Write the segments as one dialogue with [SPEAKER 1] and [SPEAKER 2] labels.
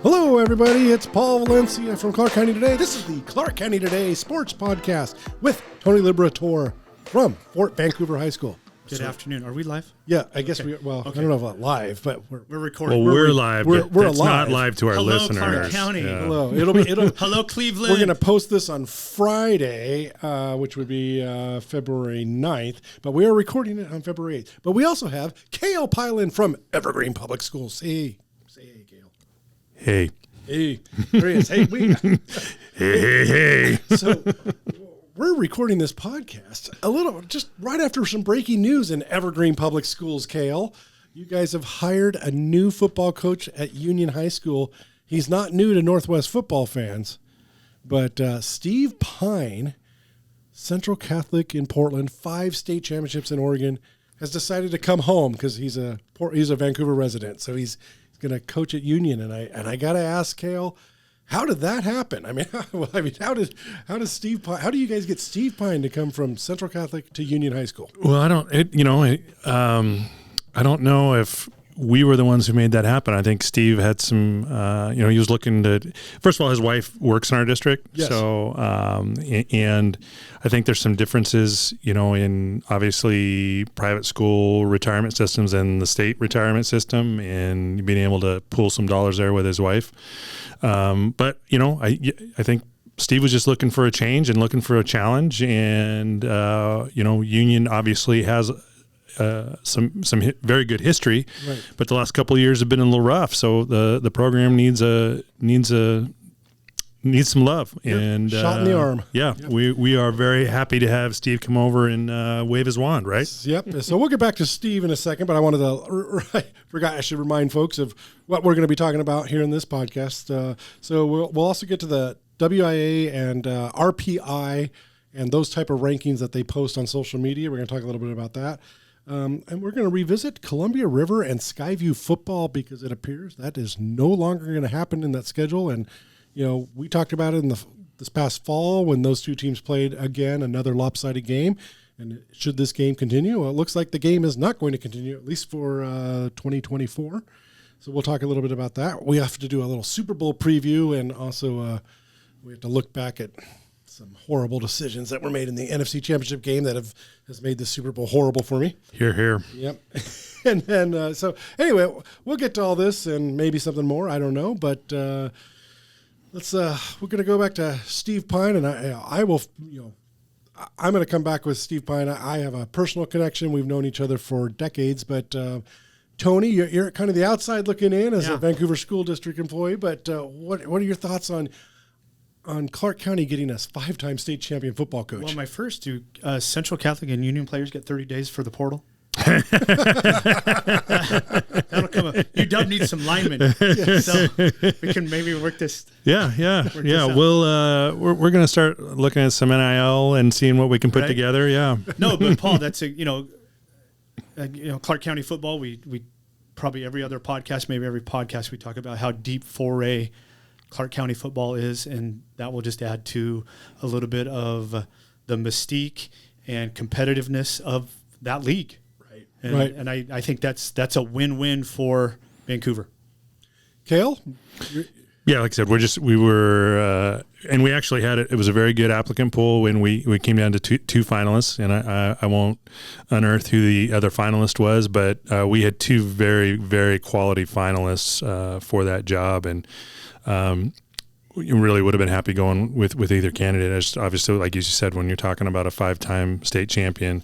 [SPEAKER 1] Hello, everybody. It's Paul Valencia from Clark County Today. This is the Clark County Today Sports Podcast with Tony Liberatore from Fort Vancouver High School.
[SPEAKER 2] Good afternoon. Are we live?
[SPEAKER 1] Yeah, I guess we. Well,
[SPEAKER 2] Okay.
[SPEAKER 1] I don't know about live, but we're
[SPEAKER 2] recording.
[SPEAKER 3] Well, we're live.
[SPEAKER 1] We're
[SPEAKER 3] That's
[SPEAKER 1] alive.
[SPEAKER 3] not live to our
[SPEAKER 2] Hello,
[SPEAKER 3] listeners.
[SPEAKER 2] Clark County.
[SPEAKER 3] Yeah.
[SPEAKER 1] hello. It'll
[SPEAKER 2] Hello, Cleveland.
[SPEAKER 1] We're going to post this on Friday, which would be February 9th, but we are recording it on February 8th. But we also have Cale Piland from Evergreen Public Schools. Say hey, Cale.
[SPEAKER 3] Hey.
[SPEAKER 1] Hey, there he is. Hey,
[SPEAKER 3] Hey.
[SPEAKER 1] So we're recording this podcast a little just right after some breaking news in Evergreen Public Schools. Cale, you guys have hired a new football coach at Union High School. He's not new to Northwest football fans, but Steve Pyne, Central Catholic in Portland, 5 state championships in Oregon, has decided to come home because he's a Vancouver resident. So he's going to coach at Union, and I got to ask Cale, how did that happen? I mean, how does Steve Pyne? How do you guys get Steve Pyne to come from Central Catholic to Union High School?
[SPEAKER 3] Well, I don't know if we were the ones who made that happen. I think Steve had some, he was looking to, first of all, his wife works in our district.
[SPEAKER 1] Yes.
[SPEAKER 3] So, and I think there's some differences, in obviously private school retirement systems and the state retirement system, and being able to pool some dollars there with his wife. But, I think Steve was just looking for a change and looking for a challenge. And, Union obviously has some very good history,
[SPEAKER 1] right,
[SPEAKER 3] but the last couple of years have been a little rough. So the program needs some love.
[SPEAKER 1] Yep.
[SPEAKER 3] And
[SPEAKER 1] Shot in the arm.
[SPEAKER 3] Yeah,
[SPEAKER 1] Yep.
[SPEAKER 3] we are very happy to have Steve come over and wave his wand. Right.
[SPEAKER 1] Yep. So we'll get back to Steve in a second, but I wanted to I should remind folks of what we're going to be talking about here in this podcast. So we'll also get to the WIAA and RPI and those type of rankings that they post on social media. We're going to talk a little bit about that. And we're going to revisit Columbia River and Skyview football because it appears that is no longer going to happen in that schedule. And, we talked about it in this past fall when those two teams played again, another lopsided game. And should this game continue? Well, it looks like the game is not going to continue, at least for 2024. So we'll talk a little bit about that. We have to do a little Super Bowl preview, and also we have to look back at some horrible decisions that were made in the NFC Championship game that has made the Super Bowl horrible for me.
[SPEAKER 3] Here.
[SPEAKER 1] Yep. And then, so anyway, we'll get to all this and maybe something more. I don't know, but we're going to go back to Steve Pyne, and I will, I'm going to come back with Steve Pyne. I have a personal connection. We've known each other for decades, but Tony, you're kind of the outside looking in as a Vancouver School District employee, but what are your thoughts on Clark County getting us 5-time state champion football coach?
[SPEAKER 2] Well, my first two, Central Catholic and Union players get 30 days for the portal. That'll come up. UW needs some linemen, so we can maybe work this.
[SPEAKER 3] Yeah. We're going to start looking at some NIL and seeing what we can put together. Yeah.
[SPEAKER 2] No, but Paul, that's Clark County football. We probably every other podcast, maybe every podcast, we talk about how deep foray Clark County football is, and that will just add to a little bit of the mystique and competitiveness of that league. Right. And I think that's a win-win for Vancouver.
[SPEAKER 1] Cale?
[SPEAKER 3] Yeah, like I said, we were, and we actually had it. It was a very good applicant pool when we came down to two finalists, and I won't unearth who the other finalist was, but we had 2 very, very quality finalists for that job, and you really would have been happy going with either candidate. As obviously, like you said, when you're talking about a 5-time state champion,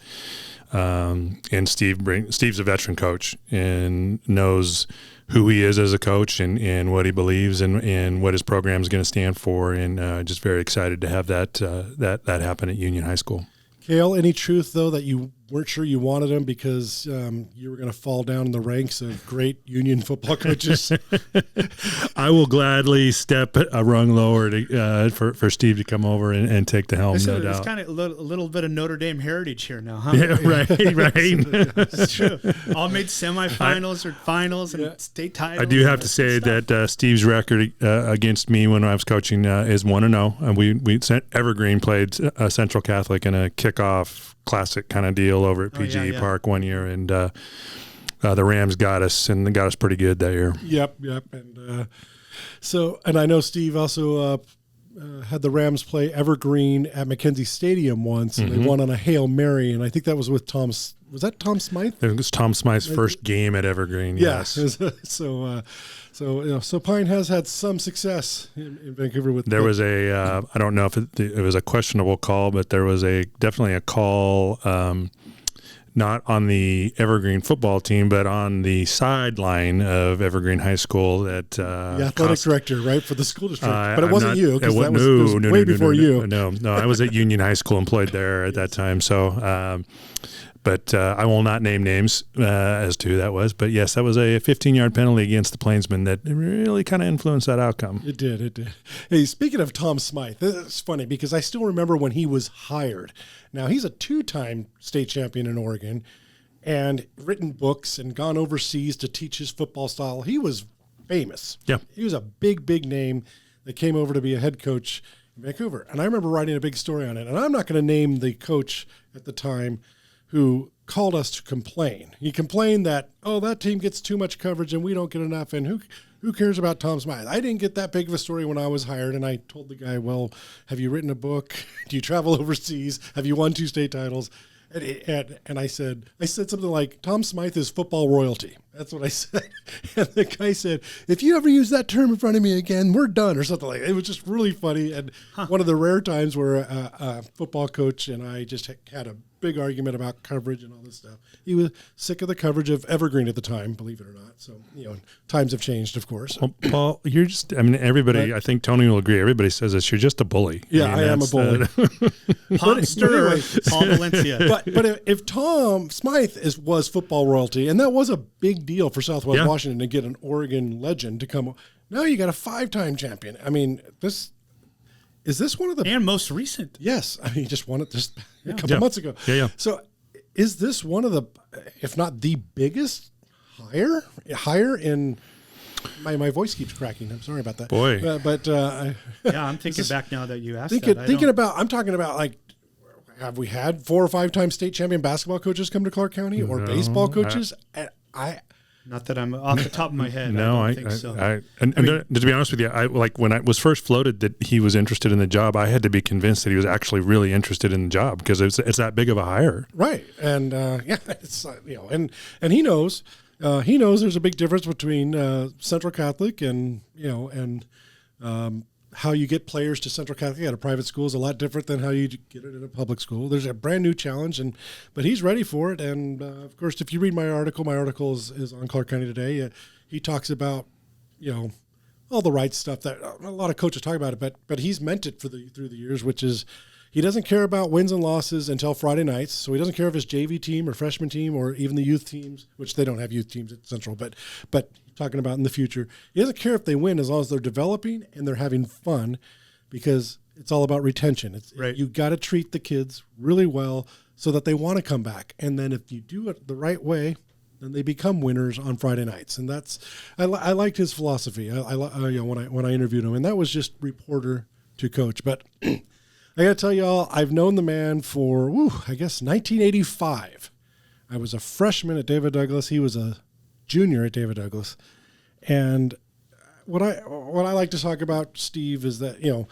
[SPEAKER 3] and Steve's a veteran coach and knows who he is as a coach and what he believes and what his program is going to stand for, and just very excited to have that happen at Union High School.
[SPEAKER 1] Cale, any truth, though, that you weren't sure you wanted him because you were going to fall down in the ranks of great Union football coaches?
[SPEAKER 3] I will gladly step a rung lower for Steve to come over and take the helm, no doubt.
[SPEAKER 2] It's kind of a little bit of Notre Dame heritage here now, huh?
[SPEAKER 3] Yeah, right.
[SPEAKER 2] It's true. All made semifinals or finals and state titles.
[SPEAKER 3] I do have to say that Steve's record against me when I was coaching is 1-0. And we Evergreen played Central Catholic in a kickoff classic kind of deal over at PGE Park one year, and the Rams got us pretty good that year.
[SPEAKER 1] Yep. And So, and I know Steve also had the Rams play Evergreen at Mackenzie Stadium once, and they won on a Hail Mary, and I think that was with Tom. Was that Tom Smythe?
[SPEAKER 3] It was Tom Smythe's first game at Evergreen. Yes.
[SPEAKER 1] So Pyne has had some success in Vancouver with.
[SPEAKER 3] There was I don't know if it was a questionable call, but there was definitely a call. Not on the Evergreen football team, but on the sideline of Evergreen High School. The
[SPEAKER 1] athletic director, right, for the school district. But it wasn't you, because that was
[SPEAKER 3] no,
[SPEAKER 1] way before you.
[SPEAKER 3] No, I was at Union High School, employed there at that time. So, but I will not name names as to who that was. But yes, that was a 15-yard penalty against the Plainsmen that really kind of influenced that outcome.
[SPEAKER 1] It did. Hey, speaking of Tom Smythe, it's funny because I still remember when he was hired. Now, he's a 2-time state champion in Oregon and written books and gone overseas to teach his football style. He was famous.
[SPEAKER 3] Yeah.
[SPEAKER 1] He was a big name that came over to be a head coach in Vancouver. And I remember writing a big story on it. And I'm not going to name the coach at the time who called us to complain. He complained that, that team gets too much coverage and we don't get enough. And who cares about Tom Smythe? I didn't get that big of a story when I was hired, and I told the guy, well, have you written a book? Do you travel overseas? Have you won 2 state titles? And I said something like, Tom Smythe is football royalty. That's what I said. And the guy said, if you ever use that term in front of me again, we're done, or something like that. It was just really funny. And one of the rare times where a football coach and I just had a big argument about coverage and all this stuff. He was sick of the coverage of Evergreen at the time, believe it or not. So, times have changed, of course.
[SPEAKER 3] Well, Paul, everybody, I think Tony will agree. Everybody says this. You're just a bully.
[SPEAKER 1] Yeah, I am a bully.
[SPEAKER 2] Monster, Paul Valencia.
[SPEAKER 1] But if Tom Smythe was football royalty, and that was a big deal for Southwest Washington to get an Oregon legend to come. Now you got a 5-time champion. I mean, is this one of the...
[SPEAKER 2] And most recent.
[SPEAKER 1] Yes. I mean, he just won it just a couple months ago.
[SPEAKER 3] Yeah.
[SPEAKER 1] So is this one of the, if not the biggest, higher in... My voice keeps cracking. I'm sorry about that.
[SPEAKER 3] Boy.
[SPEAKER 2] I'm thinking back now that you asked that.
[SPEAKER 1] I'm talking about, have we had 4 or 5-time state champion basketball coaches come to Clark County or baseball coaches?
[SPEAKER 2] Not that I'm off the top of my head.
[SPEAKER 3] No,
[SPEAKER 2] I don't think so.
[SPEAKER 3] To be honest with you, when I was first floated that he was interested in the job, I had to be convinced that he was actually really interested in the job because it's that big of a hire.
[SPEAKER 1] Right. And it's and he knows there's a big difference between Central Catholic and how you get players to Central Catholic at a private school is a lot different than how you get it in a public school. There's a brand new challenge, but he's ready for it. And of course, if you read my article is on Clark County Today. He talks about, all the right stuff that a lot of coaches talk about it, but he's meant it through the years, which is he doesn't care about wins and losses until Friday nights. So he doesn't care if his JV team or freshman team or even the youth teams, which they don't have youth teams at Central, but talking about in the future, he doesn't care if they win as long as they're developing and they're having fun, because it's all about retention.
[SPEAKER 2] Right.
[SPEAKER 1] You got to treat the kids really well so that they want to come back. And then if you do it the right way, then they become winners on Friday nights. And that's I liked his philosophy. When I interviewed him, and that was just reporter to coach. But I got to tell y'all, I've known the man for 1985. I was a freshman at David Douglas. He was a junior at David Douglas. And what I like to talk about, Steve, is that, and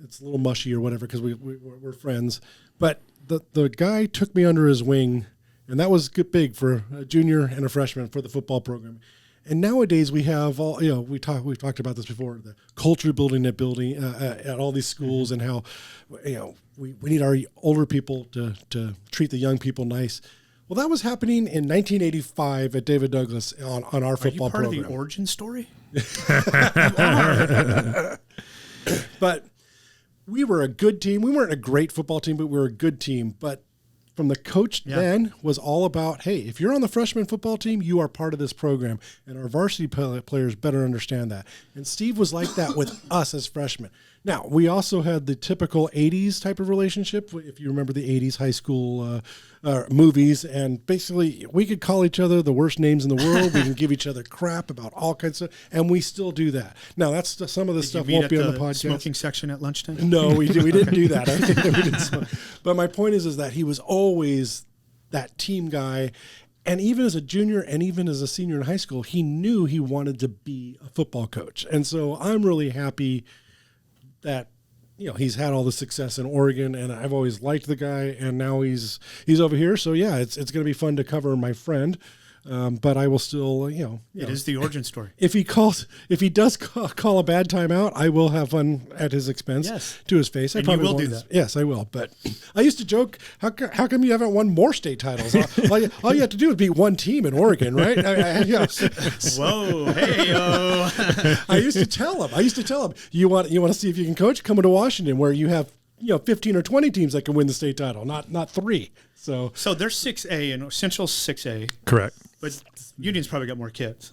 [SPEAKER 1] it's a little mushy or whatever because we're friends, but the guy took me under his wing, and that was big for a junior and a freshman for the football program. And nowadays we have all, we've talked about this before, the culture building at all these schools, and how, we need our older people to treat the young people nice. Well, that was happening in 1985 at David Douglas on our football program.
[SPEAKER 2] Are you part of the origin story?
[SPEAKER 1] But we were a good team. We weren't a great football team, but we were a good team. But from the coach then was all about, hey, if you're on the freshman football team, you are part of this program. And our varsity players better understand that. And Steve was like that with us as freshmen. Now, we also had the typical 80s type of relationship, if you remember the 80s high school movies. And basically, we could call each other the worst names in the world. We can give each other crap about all kinds of stuff. And we still do that. Now, that's some of the stuff won't be on the podcast.
[SPEAKER 2] Smoking section at lunchtime?
[SPEAKER 1] No, we didn't do that. But my point is that he was always that team guy. And even as a junior and even as a senior in high school, he knew he wanted to be a football coach. And so I'm really happy that, he's had all the success in Oregon, and I've always liked the guy, and now he's over here. So yeah, it's going to be fun to cover my friend. But I will still,
[SPEAKER 2] it is the origin story.
[SPEAKER 1] If he does call a bad timeout, I will have fun at his expense to his face.
[SPEAKER 2] And you will do that.
[SPEAKER 1] Yes, I will. But I used to joke, how come you haven't won more state titles? all you have to do is beat one team in Oregon, right?
[SPEAKER 2] Whoa, hey,
[SPEAKER 1] I used to tell him, you want to see if you can coach? Come to Washington, where you have 15 or 20 teams that can win the state title, not 3. So
[SPEAKER 2] they're 6A and Central's 6A.
[SPEAKER 3] Correct.
[SPEAKER 2] But Union's probably got more kids.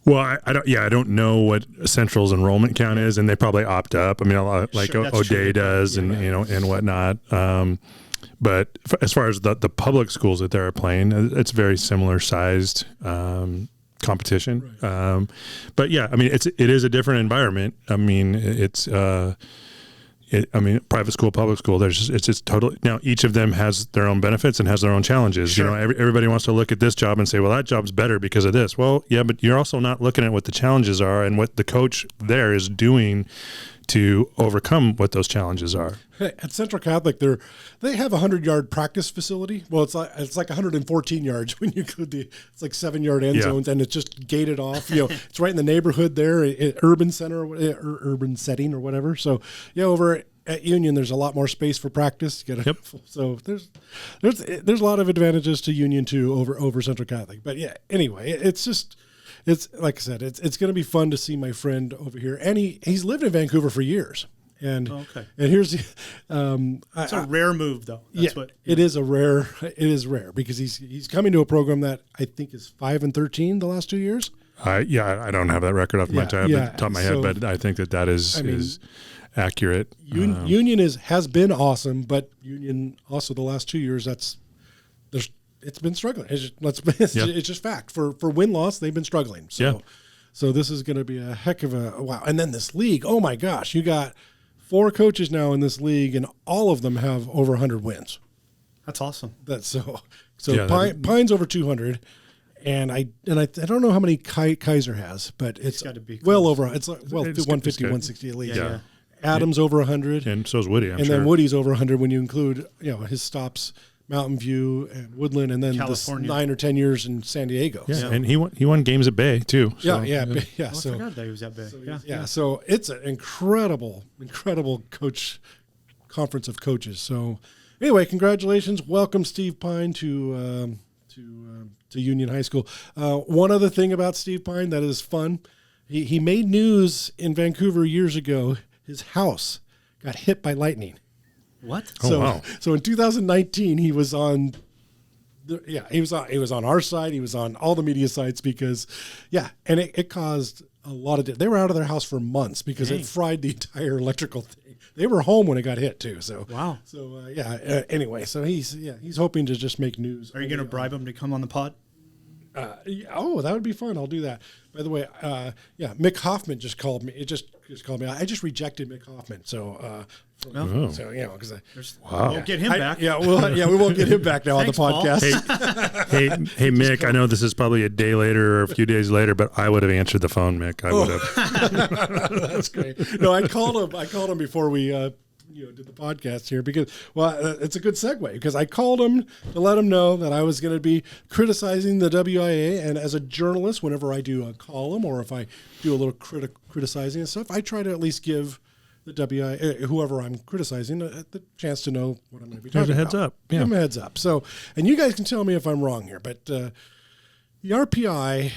[SPEAKER 3] Well, I don't know what Central's enrollment count is, and they probably opt up. I mean, a lot, like O'Day does, and and whatnot. But as far as the public schools that they're playing, it's very similar sized competition. Right. But yeah, I mean, it is a different environment. I mean, it's. Private school, public school, it's just totally, now each of them has their own benefits and has their own challenges. Sure. Everybody wants to look at this job and say, well, that job's better because of this. Well, yeah, but you're also not looking at what the challenges are and what the coach there is doing to overcome what those challenges are.
[SPEAKER 1] At Central Catholic, they have a 100-yard practice facility. Well, it's like 114 yards when you include it's like 7-yard end zones, and it's just gated off. It's right in the neighborhood there, urban center, urban setting or whatever. So over at Union, there's a lot more space for practice. So there's a lot of advantages to Union too over Central Catholic. But yeah, anyway, it's like I said, it's going to be fun to see my friend over here, and he's lived in Vancouver for years. And and here's
[SPEAKER 2] it's a rare move though.
[SPEAKER 1] It is rare because he's coming to a program that I think is 5-13 the last 2 years.
[SPEAKER 3] I don't have that record off the top of my head, but I think that is accurate.
[SPEAKER 1] Union has been awesome, but Union also the last 2 years it's been struggling. It's just fact. For win-loss, they've been struggling. So this is going to be a heck of a wow. And then this league, oh my gosh, you got 4 coaches now in this league, and all of them have over 100 wins.
[SPEAKER 2] That's awesome.
[SPEAKER 1] Pine's over 200, and I don't know how many Kaiser has, but it's
[SPEAKER 2] got to be
[SPEAKER 1] well over. It's 150, 160 at least.
[SPEAKER 2] Yeah.
[SPEAKER 1] Adam's over 100,
[SPEAKER 3] and so is Woody. I'm
[SPEAKER 1] and
[SPEAKER 3] sure.
[SPEAKER 1] Then Woody's over 100 when you include his stops. Mountain View and Woodland, and then California. 9 or 10 years in San Diego.
[SPEAKER 3] Yeah, and he won games at Bay too. So.
[SPEAKER 1] Yeah.
[SPEAKER 2] I forgot that he was at Bay.
[SPEAKER 1] So it's an incredible coach conference of coaches. So anyway, congratulations, welcome Steve Pyne to Union High School. One other thing about Steve Pyne that is fun, he made news in Vancouver years ago. His house got hit by lightning.
[SPEAKER 2] What?
[SPEAKER 1] Wow. So in 2019, he was on. He was on our side. He was on all the media sites because, and it caused a lot of. They were out of their house for months because it fried the entire electrical thing. They were home when it got hit too. So
[SPEAKER 2] wow.
[SPEAKER 1] So anyway, so he's hoping to just make news.
[SPEAKER 2] Are you going to bribe him to come on the pod?
[SPEAKER 1] That would be fun. I'll do that. By the way, Mick Hoffman just called me. It just called me. I just rejected Mick Hoffman. So, because
[SPEAKER 2] we'll get him back.
[SPEAKER 1] We won't get him back now. Thanks, on the podcast.
[SPEAKER 3] Hey, Mick. I know this is probably a day later or a few days later, but I would have answered the phone, Mick. I would have.
[SPEAKER 1] That's great. No, I called him before we. Did the podcast here because, it's a good segue because I called him to let him know that I was going to be criticizing the WIAA, and as a journalist, whenever I do a column or if I do a little criticizing and stuff, I try to at least give the WIAA, whoever I'm criticizing, the chance to know what I'm going to be talking about.
[SPEAKER 3] Heads up.
[SPEAKER 1] Give him a heads up. So, and you guys can tell me if I'm wrong here, but the RPI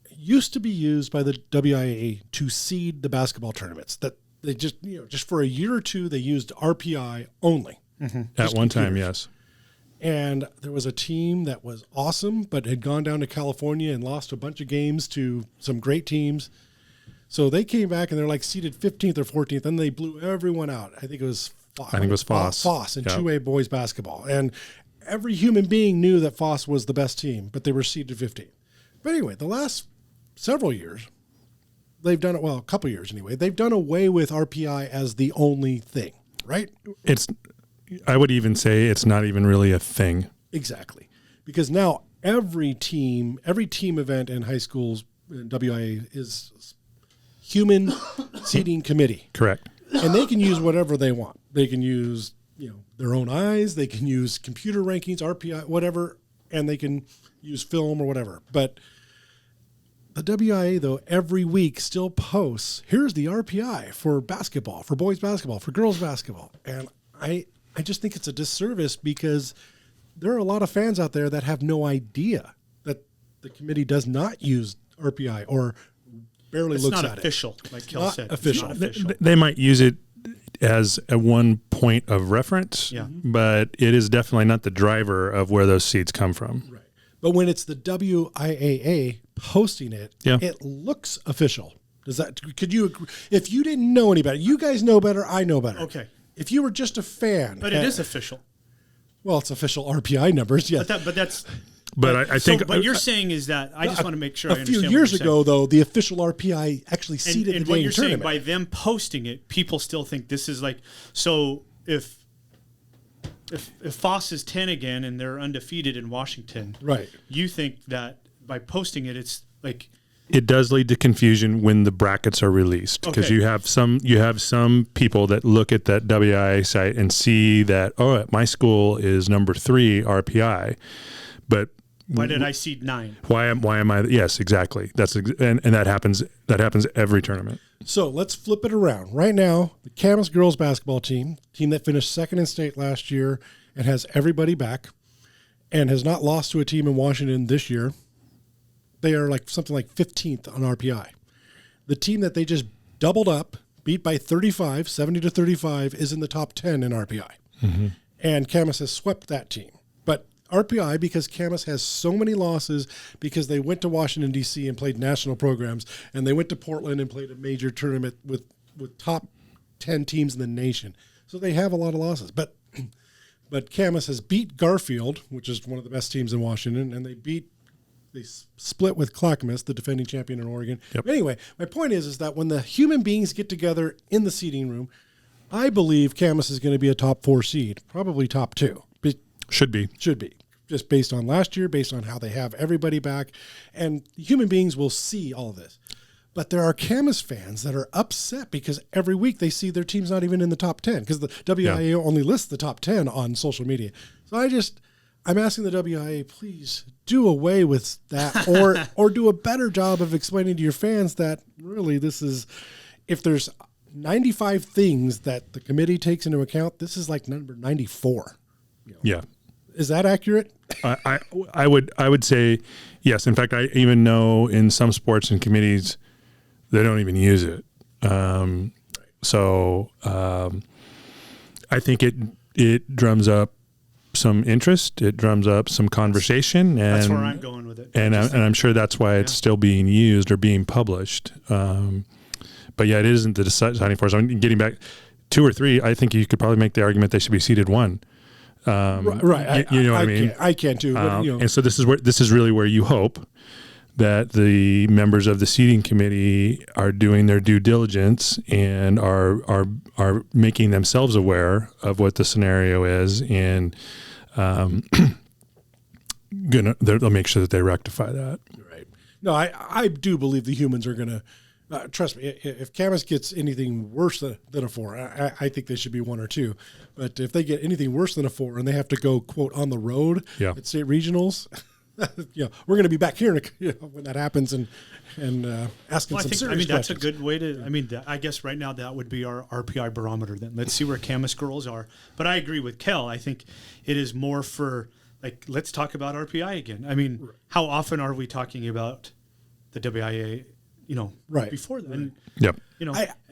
[SPEAKER 1] used to be used by the WIAA to seed the basketball tournaments. That they just for a year or two, they used RPI only.
[SPEAKER 3] Mm-hmm. At one time, yes.
[SPEAKER 1] And there was a team that was awesome, but had gone down to California and lost a bunch of games to some great teams. So they came back and they're like seeded 15th or 14th, and they blew everyone out. I think it was Foss. Foss in 2A boys basketball. And every human being knew that Foss was the best team, but they were seeded 15th. But anyway, the last several years, they've done it, a couple years anyway, they've done away with RPI as the only thing, right?
[SPEAKER 3] I would even say it's not even really a thing.
[SPEAKER 1] Exactly. because now every team event in high schools in WIA is human seating committee.
[SPEAKER 3] Correct.
[SPEAKER 1] And they can use whatever they want. They can use, their own eyes. They can use computer rankings, RPI, whatever, and they can use film or whatever. But the WIA, though, every week still posts, here's the RPI for basketball, for boys basketball, for girls basketball. And I just think it's a disservice because there are a lot of fans out there that have no idea that the committee does not use RPI or barely looks at it.
[SPEAKER 2] It's not official, like Cale said.
[SPEAKER 1] Official.
[SPEAKER 2] It's not official.
[SPEAKER 3] They might use it as a one point of reference, but it is definitely not the driver of where those seeds come from.
[SPEAKER 1] Right. But when it's the WIAA posting it, it looks official. Could you agree? If you didn't know any better, you guys know better, I know better.
[SPEAKER 2] Okay.
[SPEAKER 1] If you were just a fan.
[SPEAKER 2] But it is official.
[SPEAKER 1] Well, it's official RPI numbers, yes.
[SPEAKER 3] But I think.
[SPEAKER 2] What you're saying is that I just want to make sure I understand.
[SPEAKER 1] A few years ago, though, the official RPI actually seeded the
[SPEAKER 2] what you're
[SPEAKER 1] tournament.
[SPEAKER 2] saying by them posting it, people still think this is like so. If Foss is 10 again and they're undefeated in Washington,
[SPEAKER 1] right?
[SPEAKER 2] You think that by posting it, it's like.
[SPEAKER 3] It does lead to confusion when the brackets are released because you have some people that look at that WIA site and see that my school is number 3 RPI, but
[SPEAKER 2] why did I seed 9?
[SPEAKER 3] Why am I? Yes, exactly. And that happens every tournament.
[SPEAKER 1] So let's flip it around. Right now, the Camas girls basketball team that finished second in state last year and has everybody back, and has not lost to a team in Washington this year. They are something like 15th on RPI. The team that they just doubled up, beat by 35, 70 to 35, is in the top 10 in RPI. Mm-hmm. And Camas has swept that team. But RPI, because Camas has so many losses, because they went to Washington, D.C. and played national programs, and they went to Portland and played a major tournament with top 10 teams in the nation. So they have a lot of losses. But Camas has beat Garfield, which is one of the best teams in Washington, and they split with Clackamas, the defending champion in Oregon. Yep. But anyway, my point is that when the human beings get together in the seating room, I believe Camas is going to be a top 4 seed, probably top 2.
[SPEAKER 3] Should be.
[SPEAKER 1] Just based on last year, based on how they have everybody back. And human beings will see all of this. But there are Camas fans that are upset because every week they see their team's not even in the top 10 because the WIA only lists the top 10 on social media. So I'm asking the WIA, please do away with that or do a better job of explaining to your fans that really this is, if there's 95 things that the committee takes into account, this is like number 94.
[SPEAKER 3] Yeah.
[SPEAKER 1] Is that accurate?
[SPEAKER 3] I would say yes. In fact, I even know in some sports and committees, they don't even use it. So I think it drums up some interest. It drums up some conversation, and
[SPEAKER 2] that's where I'm going with it.
[SPEAKER 3] And I'm sure that's why it's still being used or being published. But yeah, it isn't the deciding force. I'm getting back 2 or 3. I think you could probably make the argument they should be seated 1.
[SPEAKER 1] Right.
[SPEAKER 3] You know what I mean?
[SPEAKER 1] I can too. But,
[SPEAKER 3] And so this is really where you hope that the members of the seating committee are doing their due diligence and are making themselves aware of what the scenario is, and they'll make sure that they rectify that.
[SPEAKER 1] Right. No, I do believe the humans are going to. Trust me, if Camas gets anything worse than a 4, I think they should be 1 or 2. But if they get anything worse than a 4 and they have to go, quote, on the road at state regionals, we're going to be back here when that happens and asking some serious questions.
[SPEAKER 2] That's a good way to. I guess right now that would be our RPI barometer. Then let's see where Camas girls are. But I agree with Cale. I think it is more for let's talk about RPI again. I mean, how often are we talking about the WIA? Before then.
[SPEAKER 3] Yep.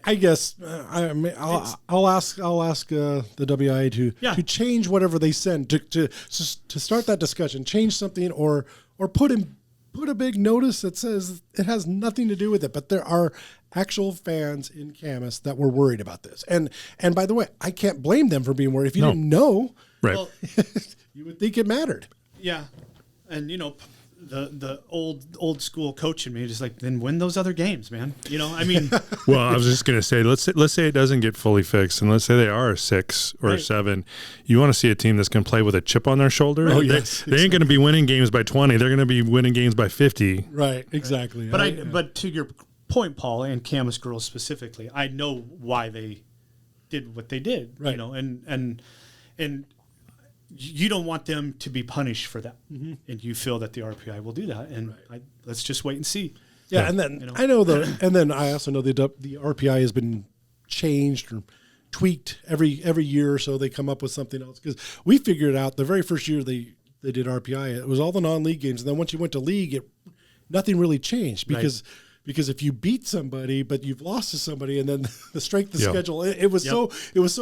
[SPEAKER 1] I guess I'll ask the WIA to change whatever they send to start that discussion, change something or put a big notice that says it has nothing to do with it. But there are actual fans in Camas that were worried about this. And by the way, I can't blame them for being worried. If you didn't know,
[SPEAKER 3] right.
[SPEAKER 1] You would think it mattered.
[SPEAKER 2] Yeah. And the old school coach in me just like, then win those other games, man. You know, I mean.
[SPEAKER 3] Well, I was just going to say, let's say it doesn't get fully fixed, and let's say they are a 6 or a 7. You want to see a team that's going to play with a chip on their shoulder.
[SPEAKER 1] Oh,
[SPEAKER 3] They ain't going to be winning games by 20. They're going to be winning games by 50.
[SPEAKER 1] Right, exactly.
[SPEAKER 2] But to your point, Paul, and Camas girls specifically, I know why they did what they did.
[SPEAKER 1] Right.
[SPEAKER 2] You know, and you don't want them to be punished for that, and you feel that the RPI will do that, and let's just wait and see.
[SPEAKER 1] Yeah, and then I also know the RPI has been changed or tweaked every year or so. They come up with something else because we figured out the very first year they did RPI, it was all the non-league games, and then once you went to league, nothing really changed because if you beat somebody but you've lost to somebody, and then the strength of schedule, it was so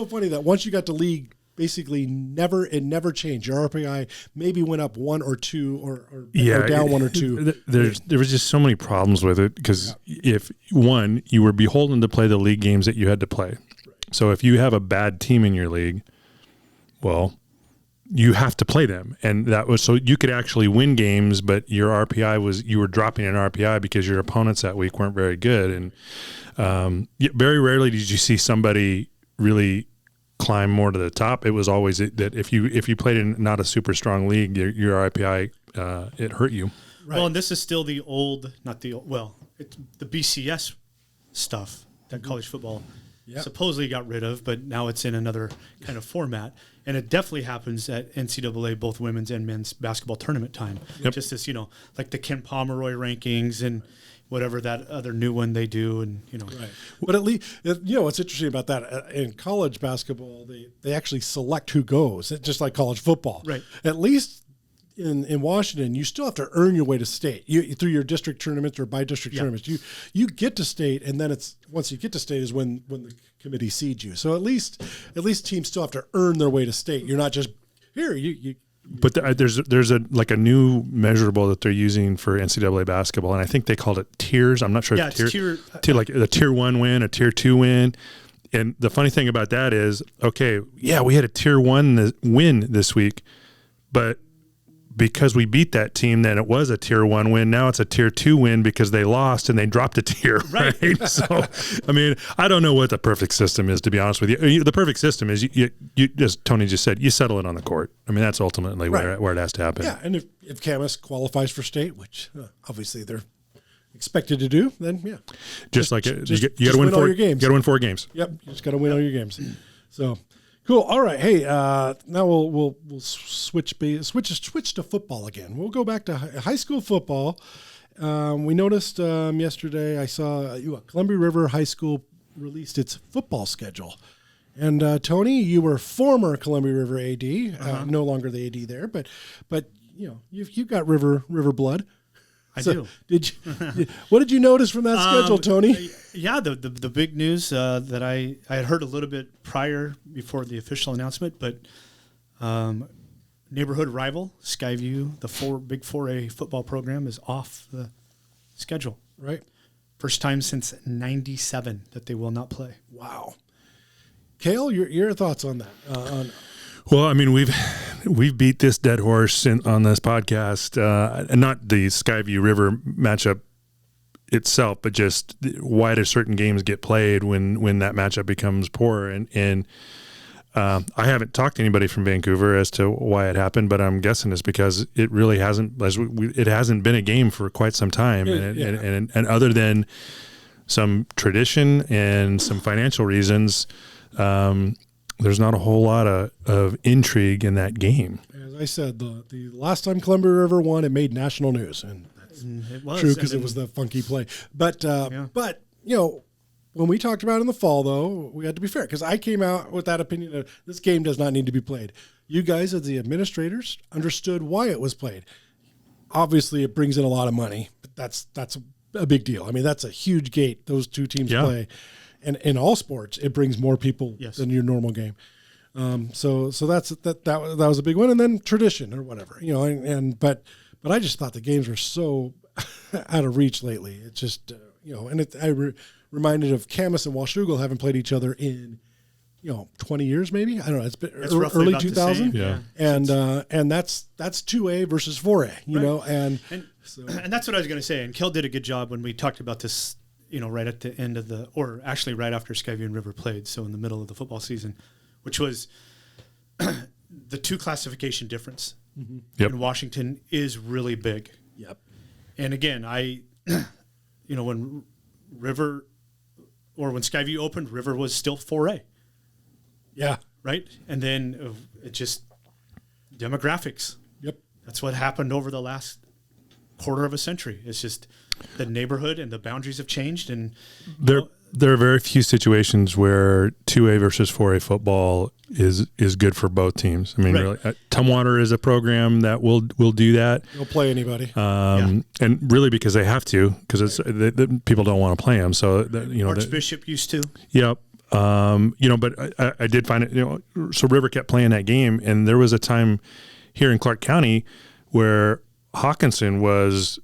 [SPEAKER 1] funny that once you got to league, basically it never changed. Your RPI maybe went up 1 or 2 or down 1 or 2.
[SPEAKER 3] There was just so many problems with it because if one, you were beholden to play the league games that you had to play. Right. So if you have a bad team in your league, well, you have to play them, and that was so you could actually win games, but your RPI you were dropping an RPI because your opponents that week weren't very good, and very rarely did you see somebody really climb more to the top. It was always that if you played in not a super strong league, your RPI it hurt you.
[SPEAKER 2] Right. Well, and this is still the BCS stuff that college football supposedly got rid of, but now it's in another kind of format. And it definitely happens at NCAA, both women's and men's basketball tournament time. Yep. Just this, like the Ken Pomeroy rankings and whatever that other new one they do, and
[SPEAKER 1] Right. But at least what's interesting about that in college basketball, they actually select who goes, just like college football.
[SPEAKER 2] Right.
[SPEAKER 1] At least in Washington, you still have to earn your way to state. You through your district tournaments or by district tournaments. You get to state, and then once you get to state is when the committee seeds you. So at least teams still have to earn their way to state. You're not just here.
[SPEAKER 3] But there's a new measurable that they're using for NCAA basketball, and I think they called it tiers. I'm not sure.
[SPEAKER 2] Yeah, it's tier
[SPEAKER 3] like a tier 1 win, a tier 2 win. And the funny thing about that is, we had a tier 1 win this week, but because we beat that team, then it was a tier 1 win. Now it's a tier 2 win because they lost and they dropped a tier. Right. So, I mean, I don't know what the perfect system is, to be honest with you. The perfect system is you as Tony just said, you settle it on the court. I mean, that's ultimately where it has to happen.
[SPEAKER 1] Yeah, and if Camas qualifies for state, which obviously they're expected to do, then you got to win all your games.
[SPEAKER 3] You got to win 4 games.
[SPEAKER 1] Yep, you just got to win all your games. So. Cool. All right. Hey, now we'll switch to football again. We'll go back to high school football. We noticed yesterday. I saw Columbia River High School released its football schedule, and Tony, you were former Columbia River AD, no longer the AD there, but you've got River blood.
[SPEAKER 2] I do.
[SPEAKER 1] What did you notice from that schedule, Tony?
[SPEAKER 2] Yeah, the big news that I had heard a little bit prior before the official announcement, but neighborhood rival Skyview, the big 4A football program, is off the schedule.
[SPEAKER 1] Right.
[SPEAKER 2] First time since '97 that they will not play.
[SPEAKER 1] Wow. Cale, your thoughts on that?
[SPEAKER 3] Well, I mean, we've beat this dead horse on this podcast, not the Skyview River matchup itself, but just why do certain games get played when that matchup becomes poor? And I haven't talked to anybody from Vancouver as to why it happened, but I'm guessing it's because it really hasn't been a game for quite some time, and other than some tradition and some financial reasons. There's not a whole lot of intrigue in that game.
[SPEAKER 1] As I said, the last time Columbia River won, it made national news, and that's true because it was the funky play. But when we talked about it in the fall, though, we had to be fair because I came out with that opinion that this game does not need to be played. You guys, as the administrators, understood why it was played. Obviously, it brings in a lot of money, but that's a big deal. I mean, that's a huge gate those two teams play. And in all sports, it brings more people than your normal game. So that was a big one. And then tradition or whatever, but I just thought the games were so out of reach lately. It's just, reminded of Camas and Washougal haven't played each other in, 20 years maybe. I don't know. It's been
[SPEAKER 2] roughly
[SPEAKER 1] early
[SPEAKER 2] about the
[SPEAKER 1] 2000.
[SPEAKER 2] same,
[SPEAKER 3] Yeah.
[SPEAKER 1] And that's 2A versus 4A, you know, and
[SPEAKER 2] that's what I was going to say. And Cale did a good job when we talked about this, right at the end of or actually right after Skyview and River played. So in the middle of the football season, which was the 2 classification difference in Washington is really big.
[SPEAKER 1] Yep.
[SPEAKER 2] And again, when when Skyview opened, River was still 4A.
[SPEAKER 1] Yeah.
[SPEAKER 2] Right. And then it just demographics.
[SPEAKER 1] Yep.
[SPEAKER 2] That's what happened over the last quarter of a century. It's just the neighborhood and the boundaries have changed. And
[SPEAKER 3] there are very few situations where 2A versus 4A football is good for both teams. I mean, really, Tumwater is a program that will do that.
[SPEAKER 1] They'll play anybody.
[SPEAKER 3] And really because they have to, because people don't want to play them. So
[SPEAKER 2] Archbishop used to.
[SPEAKER 3] Yep. But I did find it. So River kept playing that game, and there was a time here in Clark County where Hawkinson was.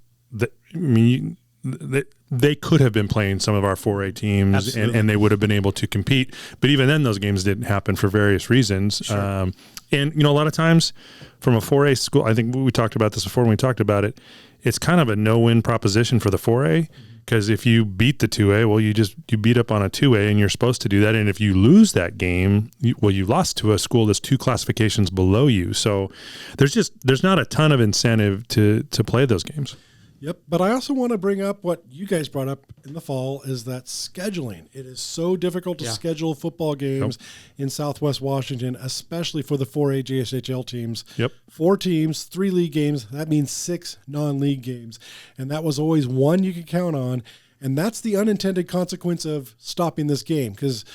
[SPEAKER 3] They could have been playing some of our 4A teams, and they would have been able to compete. But even then, those games didn't happen for various reasons. Sure. And a lot of times from a 4A school, I think we talked about this before when we talked about it, it's kind of a no-win proposition for the 4A, because if you beat the 2A, well, you beat up on a 2A, and you're supposed to do that. And if you lose that game, you lost to a school that's 2 classifications below you. So there's not a ton of incentive to play those games.
[SPEAKER 1] Yep. But I also want to bring up what you guys brought up in the fall is that scheduling. It is so difficult to schedule football games in Southwest Washington, especially for the 4A JSHL teams.
[SPEAKER 3] Yep.
[SPEAKER 1] 4 teams, 3 league games. That means 6 non-league games. And that was always one you could count on. And that's the unintended consequence of stopping this game, because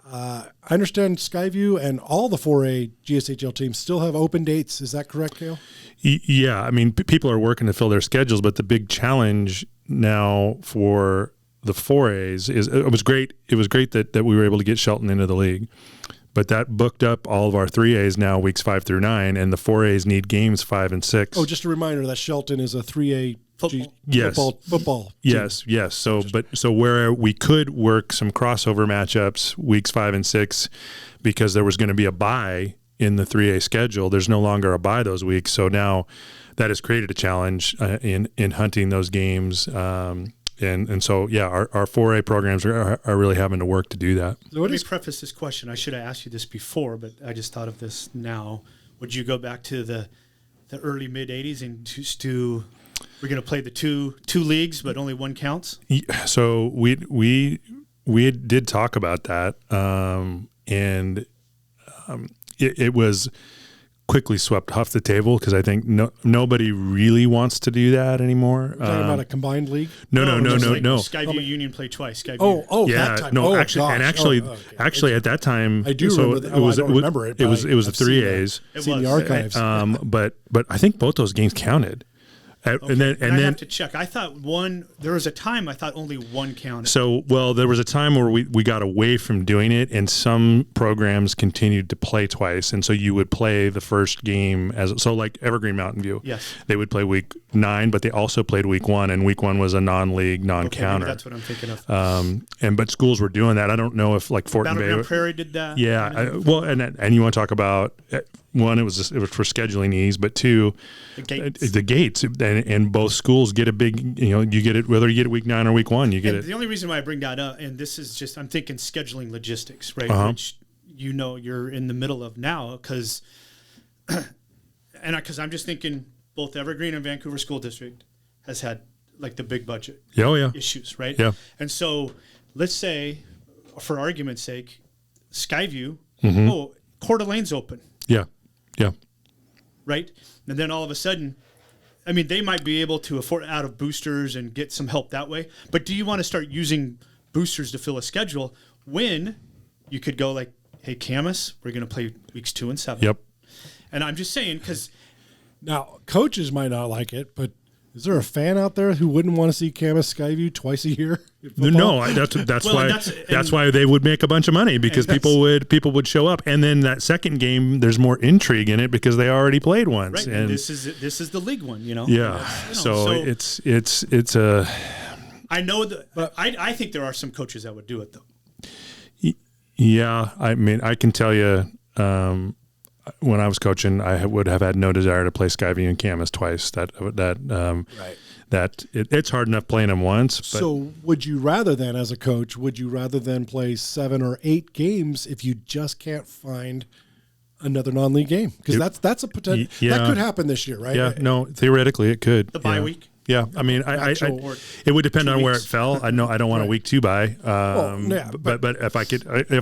[SPEAKER 1] I understand Skyview and all the 4A GSHL teams still have open dates. Is that correct, Cale?
[SPEAKER 3] Yeah. I mean, people are working to fill their schedules, but the big challenge now for the 4As is it was great. It was great that we were able to get Shelton into the league, but that booked up all of our 3As now weeks 5 through 9, and the 4As need games 5 and 6.
[SPEAKER 1] Oh, just a reminder that Shelton is a 3A
[SPEAKER 2] football.
[SPEAKER 3] Yes. So where we could work some crossover matchups weeks 5 and 6, because there was going to be a bye in the 3A schedule, there's no longer a bye those weeks. So now that has created a challenge in hunting those games. And so, our 4A programs are really having to work to do that.
[SPEAKER 2] So let me preface this question. I should have asked you this before, but I just thought of this now. Would you go back to the early mid-'80s and just we're going to play the two leagues, but only one counts?
[SPEAKER 3] So we did talk about that, and it was quickly swept off the table, because I think nobody really wants to do that anymore.
[SPEAKER 1] We're talking about a combined league?
[SPEAKER 3] No.
[SPEAKER 2] Skyview Union played twice. Skyview.
[SPEAKER 3] Yeah,
[SPEAKER 1] that time.
[SPEAKER 3] no,
[SPEAKER 1] Oh,
[SPEAKER 3] actually,
[SPEAKER 1] gosh.
[SPEAKER 3] and actually,
[SPEAKER 1] Okay.
[SPEAKER 3] actually at that time,
[SPEAKER 1] I do remember that. I don't remember it.
[SPEAKER 3] It was the
[SPEAKER 1] I've seen
[SPEAKER 3] 3As.
[SPEAKER 2] It
[SPEAKER 1] seen
[SPEAKER 2] was.
[SPEAKER 1] the archives.
[SPEAKER 3] But I think both those games counted. And then
[SPEAKER 2] I have to check. I thought there was a time I thought only one counted.
[SPEAKER 3] So, there was a time where we got away from doing it, and some programs continued to play twice. And so you would play the first game like Evergreen Mountain View.
[SPEAKER 2] Yes.
[SPEAKER 3] They would play week 9, but they also played week 1, and week 1 was a non-league, non-counter.
[SPEAKER 2] Okay, that's what I'm thinking of.
[SPEAKER 3] But schools were doing that. I don't know if like Fort and Bay.
[SPEAKER 2] Battleground Prairie did that.
[SPEAKER 3] Yeah. And you want to talk about, one, it was for scheduling ease, but 2, the gates, and both schools get a big, you get it, whether you get it week 9 or week 1, you get it.
[SPEAKER 2] The only reason why I bring that up, and this is just, I'm thinking scheduling logistics, right?
[SPEAKER 3] Uh-huh.
[SPEAKER 2] Which, you're in the middle of now, because I'm just thinking both Evergreen and Vancouver School District has had like the big budget issues, right?
[SPEAKER 3] Yeah.
[SPEAKER 2] And so let's say, for argument's sake, Skyview, Coeur d'Alene's open.
[SPEAKER 3] Yeah.
[SPEAKER 2] Right? And then all of a sudden, I mean, they might be able to afford out of boosters and get some help that way. But do you want to start using boosters to fill a schedule when you could go like, hey, Camas, we're going to play weeks 2 and 7.
[SPEAKER 3] Yep.
[SPEAKER 2] And I'm just saying, because
[SPEAKER 1] Now, coaches might not like it, but is there a fan out there who wouldn't want to see Camas Skyview twice a year?
[SPEAKER 3] No, that's why they would make a bunch of money, because people would show up, and then that second game there's more intrigue in it because they already played once.
[SPEAKER 2] Right, and this is the league one,
[SPEAKER 3] Yeah, so it's a.
[SPEAKER 2] I know that, but I think there are some coaches that would do it though.
[SPEAKER 3] Yeah, I mean, I can tell you, when I was coaching, I would have had no desire to play Skyview and Camas twice. It's hard enough playing them once. But
[SPEAKER 1] So would you rather then, as a coach, play 7 or 8 games if you just can't find another non-league game? Because that's a potential.
[SPEAKER 3] Yeah.
[SPEAKER 1] That could happen this year, right?
[SPEAKER 3] Yeah, no, theoretically it could.
[SPEAKER 2] The bye week.
[SPEAKER 3] Yeah, I mean, it would depend on where it fell. I know I don't want a week 2 bye. But if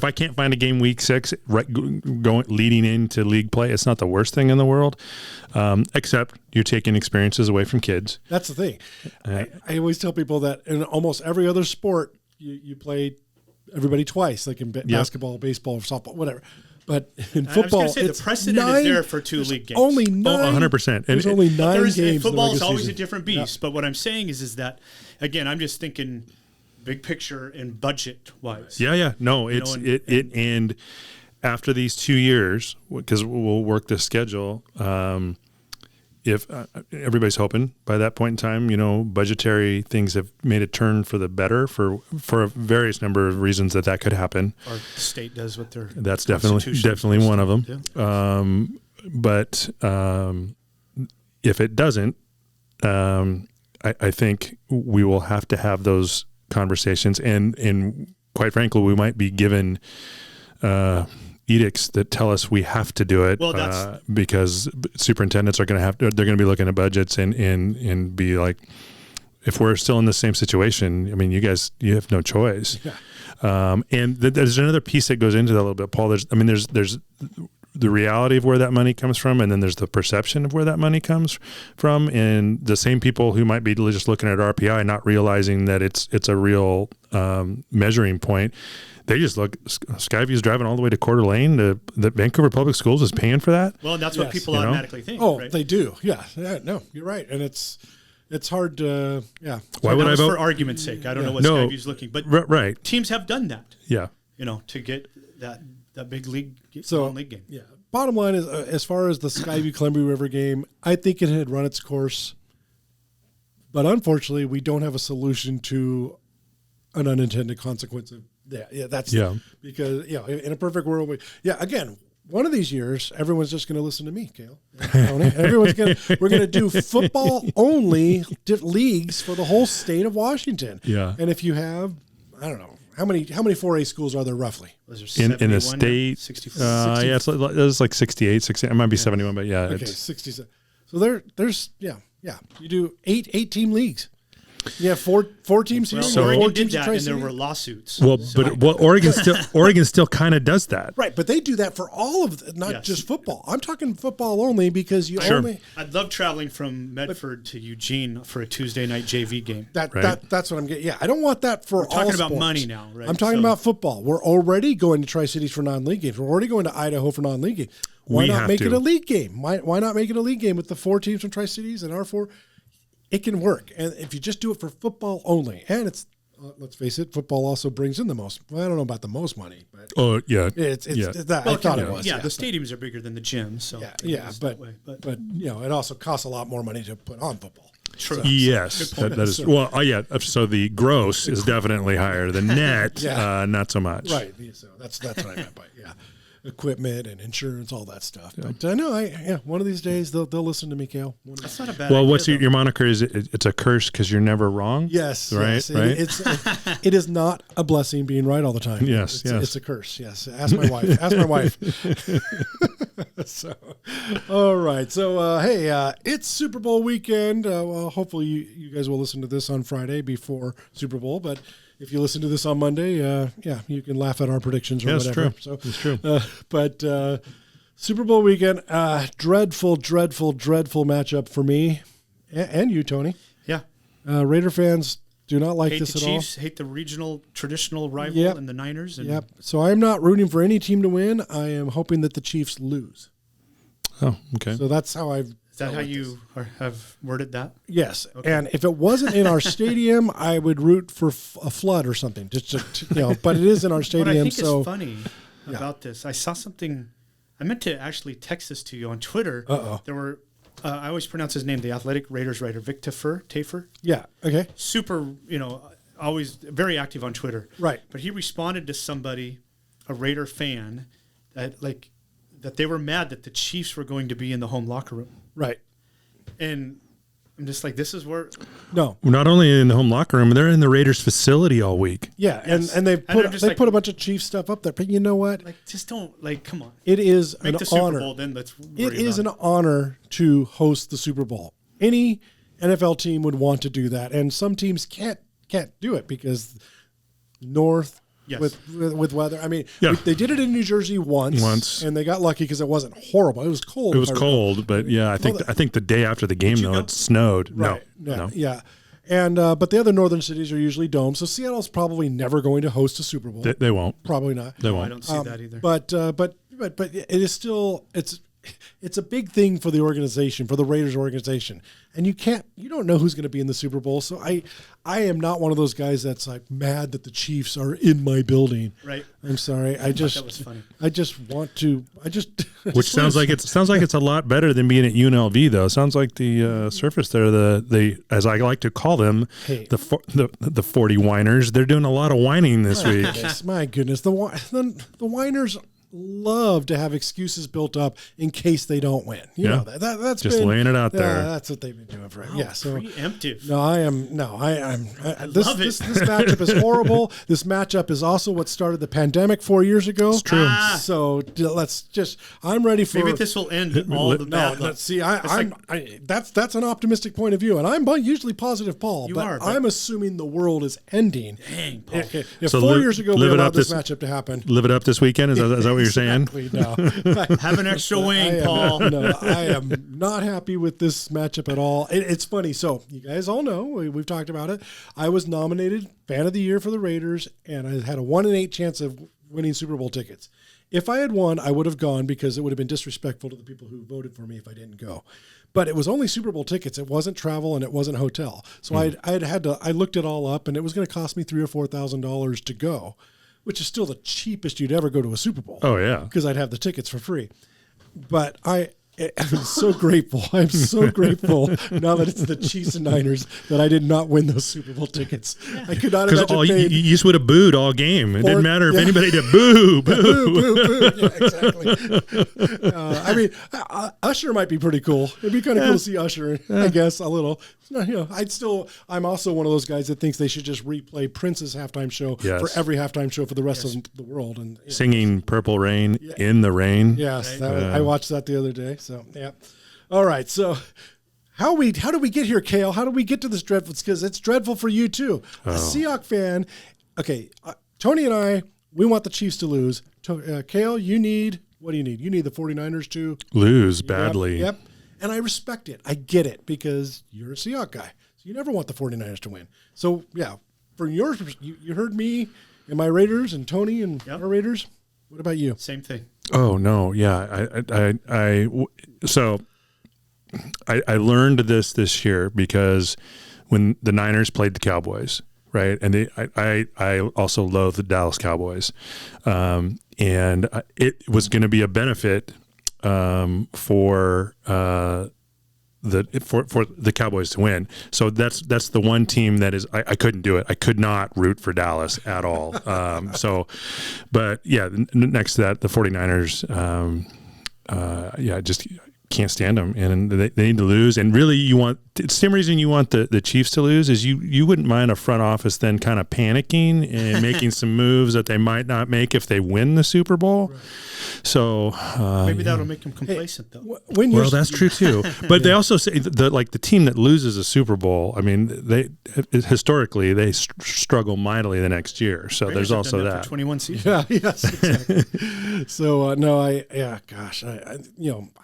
[SPEAKER 3] I can't find a game week 6, leading into league play, it's not the worst thing in the world. Except you're taking experiences away from kids.
[SPEAKER 1] That's the thing. I always tell people that in almost every other sport, you play everybody twice, like in basketball, baseball, or softball, whatever. But in football,
[SPEAKER 2] I was going to say, the precedent is there for 2 league games.
[SPEAKER 1] Only 9.
[SPEAKER 3] 100%.
[SPEAKER 1] There's only 9 games.
[SPEAKER 2] Football is always a different beast. But what I'm saying is that, again, I'm just thinking big picture and budget wise.
[SPEAKER 3] Yeah. No, and after these 2 years, because we'll work the schedule, if everybody's hoping by that point in time, budgetary things have made a turn for the better for a various number of reasons that could happen.
[SPEAKER 2] Our state does what they're.
[SPEAKER 3] That's definitely one of them. Yeah. But if it doesn't, I think we will have to have those conversations, and quite frankly, we might be given edicts that tell us we have to do it, because superintendents are they're going to be looking at budgets and be like, if we're still in the same situation, I mean, you have no choice. Yeah. And there's another piece that goes into that a little bit, Paul. There's the reality of where that money comes from, and then there's the perception of where that money comes from, and the same people who might be just looking at RPI, not realizing that it's a real measuring point. They just look. Skyview's driving all the way to Coeur d'Alene. The Vancouver Public Schools is paying for that.
[SPEAKER 2] Well, that's what people automatically think.
[SPEAKER 1] Oh,
[SPEAKER 2] right?
[SPEAKER 1] They do. Yeah. No, you're right, and it's hard to. Yeah.
[SPEAKER 3] Why would I vote?
[SPEAKER 2] For argument's sake, I don't know what Skyview's looking, but
[SPEAKER 3] right.
[SPEAKER 2] Teams have done that.
[SPEAKER 3] Yeah.
[SPEAKER 2] To get that big league league game.
[SPEAKER 1] Yeah. Bottom line is, as far as the Skyview Columbia River game, I think it had run its course, but unfortunately, we don't have a solution to an unintended consequence of that. Because in a perfect world, again, one of these years, everyone's just going to listen to me, Cale. We're going to do football only leagues for the whole state of Washington.
[SPEAKER 3] Yeah.
[SPEAKER 1] And if you have, I don't know, how many 4A schools are there roughly?
[SPEAKER 3] In the state?
[SPEAKER 2] 64.
[SPEAKER 3] It's like 68, 60. It might be 71, but yeah.
[SPEAKER 1] Okay, 67. So there's you do 8 team leagues. Yeah, four teams here.
[SPEAKER 2] So Oregon did that, and there were lawsuits.
[SPEAKER 3] Well, Oregon still kind of does that,
[SPEAKER 1] right? But they do that for all of not just football. I'm talking football only because only.
[SPEAKER 2] I'd love traveling from Medford to Eugene for a Tuesday night JV game.
[SPEAKER 1] That's what I'm getting. Yeah, I don't want that for all sports.
[SPEAKER 2] We're talking about money now, right?
[SPEAKER 1] I'm talking about football. We're already going to Tri-Cities for non-league games. We're already going to Idaho for non-league games. Why not make it a league game? Why not make it a league game with the 4 teams from Tri-Cities and our 4? It can work, and if you just do it for football only, and it's let's face it, football also brings in the most. Well, I don't know about the most money, but it's that. I thought it was.
[SPEAKER 2] Yeah, the stadiums are bigger than the gyms, so
[SPEAKER 1] but it also costs a lot more money to put on football.
[SPEAKER 2] True.
[SPEAKER 3] Yes, that is. So the gross is definitely higher. The net, not so much.
[SPEAKER 1] Right. So that's what I meant by equipment and insurance, all that stuff. Yeah. But one of these days they'll listen to me, Cale.
[SPEAKER 2] That's not a bad.
[SPEAKER 3] Well,
[SPEAKER 2] idea,
[SPEAKER 3] what's your moniker? Is it's a curse because you're never wrong?
[SPEAKER 1] Yes,
[SPEAKER 3] right.
[SPEAKER 1] Yes.
[SPEAKER 3] Right.
[SPEAKER 1] It is not a blessing being right all the time.
[SPEAKER 3] Yes,
[SPEAKER 1] it's a curse. Yes, ask my wife. So, all right. So, it's Super Bowl weekend. Hopefully you guys will listen to this on Friday before Super Bowl, but. If you listen to this on Monday, you can laugh at our predictions or whatever.
[SPEAKER 3] True. So it's true.
[SPEAKER 1] But Super Bowl weekend, dreadful matchup for me and you, Tony.
[SPEAKER 2] Yeah.
[SPEAKER 1] Raider fans do not like this at all.
[SPEAKER 2] Chiefs, hate the regional traditional rival and the Niners. And
[SPEAKER 1] So I'm not rooting for any team to win. I am hoping that the Chiefs lose.
[SPEAKER 3] Oh, okay.
[SPEAKER 1] So that's how I've.
[SPEAKER 2] Is that how you have worded that?
[SPEAKER 1] Yes, okay. And if it wasn't in our stadium, I would root for a flood or something. Just to, but it is in our stadium.
[SPEAKER 2] What I think is funny about this, I saw something. I meant to actually text this to you on Twitter. There were. I always pronounce his name. The Athletic Raiders writer Vic Tafer.
[SPEAKER 1] Yeah. Okay.
[SPEAKER 2] Super. Always very active on Twitter.
[SPEAKER 1] Right.
[SPEAKER 2] But he responded to somebody a Raider fan that they were mad that the Chiefs were going to be in the home locker room.
[SPEAKER 1] Right.
[SPEAKER 2] And I'm just like, this is where.
[SPEAKER 1] No.
[SPEAKER 3] Not only in the home locker room, they're in the Raiders facility all week.
[SPEAKER 1] Yeah,
[SPEAKER 2] Yes.
[SPEAKER 1] and they
[SPEAKER 2] And I'm just like-
[SPEAKER 1] put a bunch of Chiefs stuff up there. But you know what?
[SPEAKER 2] Like, just don't, like, come on.
[SPEAKER 1] It is
[SPEAKER 2] Make
[SPEAKER 1] an
[SPEAKER 2] the Super
[SPEAKER 1] honor.
[SPEAKER 2] Bowl, then let's
[SPEAKER 1] It
[SPEAKER 2] worry
[SPEAKER 1] is
[SPEAKER 2] about
[SPEAKER 1] an honor to host the Super Bowl. Any NFL team would want to do that, and some teams can't do it because north
[SPEAKER 2] Yes.
[SPEAKER 1] with weather. I mean,
[SPEAKER 3] Yeah.
[SPEAKER 1] they did it in New Jersey once, and they got lucky because it wasn't horrible. It was cold.
[SPEAKER 3] It was
[SPEAKER 1] if I recall.
[SPEAKER 3] cold, but yeah, I think the day after the game though,
[SPEAKER 2] go?
[SPEAKER 3] it snowed.
[SPEAKER 1] Right.
[SPEAKER 3] No.
[SPEAKER 1] Yeah. And but the other northern cities are usually domes, so Seattle's probably never going to host a Super Bowl.
[SPEAKER 3] They won't.
[SPEAKER 1] Probably not.
[SPEAKER 3] They
[SPEAKER 2] I
[SPEAKER 3] won't.
[SPEAKER 2] don't see that either.
[SPEAKER 1] But it is still it's a big thing for the organization, for the Raiders organization, and you don't know who's going to be in the Super Bowl. So I am not one of those guys that's like mad that the Chiefs are in my building.
[SPEAKER 2] Right.
[SPEAKER 1] I'm sorry.
[SPEAKER 2] that was funny.
[SPEAKER 1] I just want to.
[SPEAKER 3] Which sounds like it's a lot better than being at UNLV though. Sounds like the surface there, the as I like to call them,
[SPEAKER 1] Hey.
[SPEAKER 3] the 40 whiners. They're doing a lot of whining this week.
[SPEAKER 1] My goodness, the whiners love to have excuses built up in case they don't win. You know that's
[SPEAKER 3] Just
[SPEAKER 1] been,
[SPEAKER 3] laying it out there.
[SPEAKER 1] That's what they've been doing for
[SPEAKER 2] Oh,
[SPEAKER 1] yeah. So
[SPEAKER 2] preemptive.
[SPEAKER 1] no, I'm this
[SPEAKER 2] love it.
[SPEAKER 1] this matchup is horrible. This matchup is also what started the pandemic 4 years ago. It's
[SPEAKER 3] true.
[SPEAKER 1] So I'm ready for
[SPEAKER 2] Maybe this will end all the bad luck.
[SPEAKER 1] let's see. That's an optimistic point of view, and I'm usually positive, Paul. But I'm assuming the world is ending.
[SPEAKER 2] Dang, Paul.
[SPEAKER 1] If
[SPEAKER 3] So
[SPEAKER 1] 4 years ago we
[SPEAKER 3] live it
[SPEAKER 1] allowed
[SPEAKER 3] up
[SPEAKER 1] this
[SPEAKER 3] this-
[SPEAKER 1] matchup to happen,
[SPEAKER 3] Live it up this weekend. Is that what you're saying?
[SPEAKER 1] Exactly, no.
[SPEAKER 2] Have an extra wing, Paul.
[SPEAKER 1] No, I am not happy with this matchup at all. It's funny. So you guys all know we've talked about it. I was nominated Fan of the Year for the Raiders, and I had a 1 in 8 chance of winning Super Bowl tickets. If I had won, I would have gone because it would have been disrespectful to the people who voted for me if I didn't go. But it was only Super Bowl tickets. It wasn't travel and it wasn't hotel. So I looked it all up, and it was going to cost me $3,000 or $4,000 to go, which is still the cheapest you'd ever go to a Super Bowl.
[SPEAKER 3] Oh yeah.
[SPEAKER 1] Because I'd have the tickets for free. But I'm so grateful. I'm so grateful now that it's the Chiefs and Niners that I did not win those Super Bowl tickets. I could not imagine
[SPEAKER 3] Because you just would have booed all game. It didn't matter if anybody did boo.
[SPEAKER 1] boo, boo, boo. Yeah, exactly. I mean, Usher might be pretty cool. It'd be kind of cool to see Usher, I guess, a little. I'm also one of those guys that thinks they should just replay Prince's halftime show for every halftime show for the rest of the world. And
[SPEAKER 3] Singing Purple Rain in the rain.
[SPEAKER 1] yes, I watched that the other day. So yeah. All right. So how do we get here, Cale? How do we get to this dreadful? Because it's dreadful for you too. A Seahawks fan. Okay, Tony and I, we want the Chiefs to lose. Cale, what do you need? You need the 49ers to
[SPEAKER 3] Lose badly.
[SPEAKER 1] Yep. And I respect it. I get it because you're a Seahawks guy. So you never want the 49ers to win. So So you heard me and my Raiders and Tony and our Raiders. What about you?
[SPEAKER 2] Same thing.
[SPEAKER 3] Oh no, yeah. I learned this year because when the Niners played the Cowboys, right, and I also loathe the Dallas Cowboys, and it was going to be a benefit for the Cowboys to win. So that's the one team that is I couldn't do it. I could not root for Dallas at all. But yeah, next to that, the 49ers, just can't stand them, and they need to lose. And really, it's the same reason you want the Chiefs to lose is you wouldn't mind a front office then kind of panicking and making some moves that they might not make if they win the Super Bowl. Right. So
[SPEAKER 2] maybe that'll make them complacent, though.
[SPEAKER 3] Well, that's true too. But they also say the team that loses a Super Bowl. I mean, they historically they struggle mightily the next year. So
[SPEAKER 2] Raiders
[SPEAKER 3] there's also
[SPEAKER 2] that for 21 seasons.
[SPEAKER 1] Yeah. Yes. Exactly. So I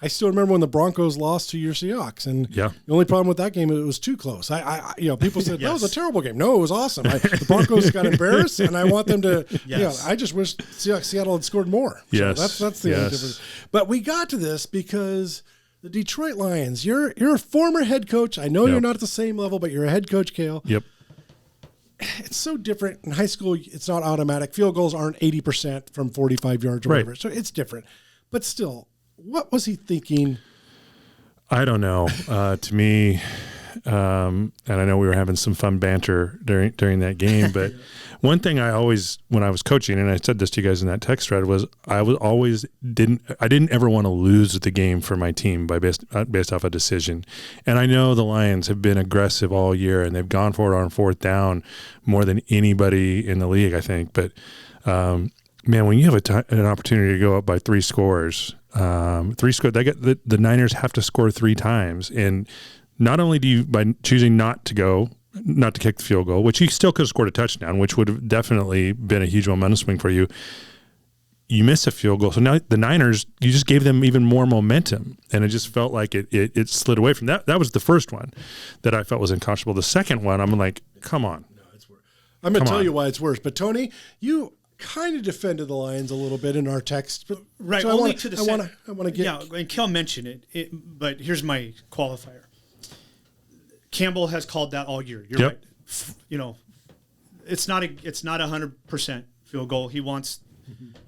[SPEAKER 1] still remember when the Broncos lost to your Seahawks, and the only problem with that game it was too close. People said that was a terrible game. No, it was awesome. The Broncos got embarrassed, and I want them to.
[SPEAKER 2] Yes.
[SPEAKER 1] I just wish Seattle had scored more.
[SPEAKER 3] Yes.
[SPEAKER 1] So that's the only difference. But we got to this because the Detroit Lions. You're a former head coach. I know you're not at the same level, but you're a head coach, Cale.
[SPEAKER 3] Yep.
[SPEAKER 1] It's so different in high school. It's not automatic. Field goals aren't 80% from 45 yards or whatever. So it's different. But still, what was he thinking?
[SPEAKER 3] I don't know. To me, and I know we were having some fun banter during that game, but one thing I always, when I was coaching, and I said this to you guys in that text thread, was I didn't ever want to lose the game for my team based off a decision. And I know the Lions have been aggressive all year, and they've gone for it on fourth down more than anybody in the league, I think. But man, when you have an opportunity to go up by 3 scores, they get the Niners have to score 3 times, and not only do you, by choosing not to kick the field goal, which you still could have scored a touchdown, which would have definitely been a huge momentum swing for you. You miss a field goal. So now the Niners, you just gave them even more momentum, and it just felt like it slid away from that. That was the first one that I felt was unconscionable. The second one, I'm like, come on.
[SPEAKER 1] No, it's worse. I'm going to tell you why it's worse. But Tony, you kind of defended the Lions a little bit in our text. But,
[SPEAKER 2] right.
[SPEAKER 1] So
[SPEAKER 2] only
[SPEAKER 1] I wanna,
[SPEAKER 2] to the
[SPEAKER 1] I want to get.
[SPEAKER 2] Yeah, and Cale mentioned it, but here's my qualifier. Campbell has called that all year. You're right. You know, it's not 100% field goal. He wants,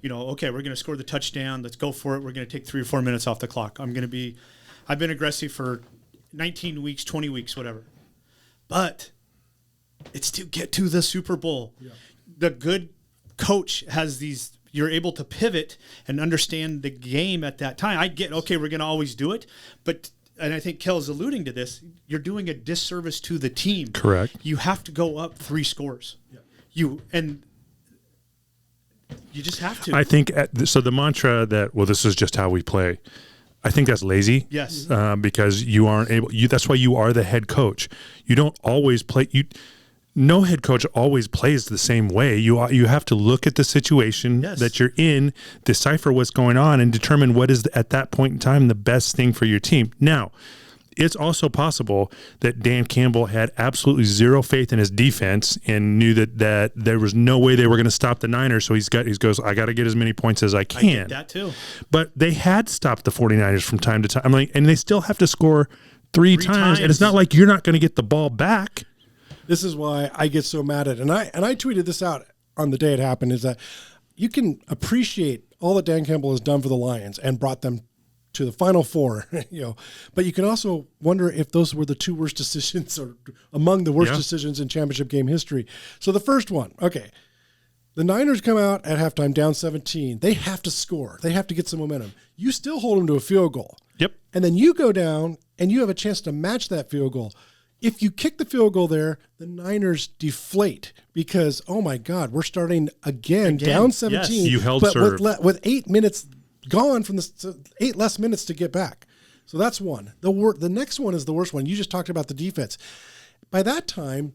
[SPEAKER 2] okay, we're going to score the touchdown. Let's go for it. We're going to take 3 or 4 minutes off the clock. I've been aggressive for 19 weeks, 20 weeks, whatever. But it's to get to the Super Bowl. Yeah. The good coach has these. You're able to pivot and understand the game at that time. I get, okay, we're going to always do it, but. And I think Cale's alluding to this, you're doing a disservice to the team.
[SPEAKER 3] Correct.
[SPEAKER 2] You have to go up 3 scores. Yeah. You just have to.
[SPEAKER 3] I think, so the mantra that, well, this is just how we play, I think that's lazy.
[SPEAKER 2] Yes.
[SPEAKER 3] Because you aren't able, that's why you are the head coach. You don't always play, no head coach always plays the same way. You have to look at the situation that you're in, decipher what's going on, and determine what is at that point in time the best thing for your team. Now, it's also possible that Dan Campbell had absolutely zero faith in his defense and knew that there was no way they were going to stop the Niners. So he goes, I got to get as many points as I can.
[SPEAKER 2] I get that too.
[SPEAKER 3] But they had stopped the 49ers from time to time. And they still have to score three times. And it's not like you're not going to get the ball back.
[SPEAKER 1] This is why I get so mad at it. And I tweeted this out on the day it happened, is that you can appreciate all that Dan Campbell has done for the Lions and brought them to the Final Four, but you can also wonder if those were the 2 worst decisions or among the worst decisions in championship game history. So the first one, okay, the Niners come out at halftime down 17. They have to score. They have to get some momentum. You still hold them to a field goal.
[SPEAKER 3] Yep.
[SPEAKER 1] And then you go down and you have a chance to match that field goal. If you kick the field goal there, the Niners deflate because, oh my God, we're starting again down 17.
[SPEAKER 3] Yes. You held serve.
[SPEAKER 1] With 8 minutes gone from 8 less minutes to get back. So that's one. The next one is the worst one. You just talked about the defense. By that time,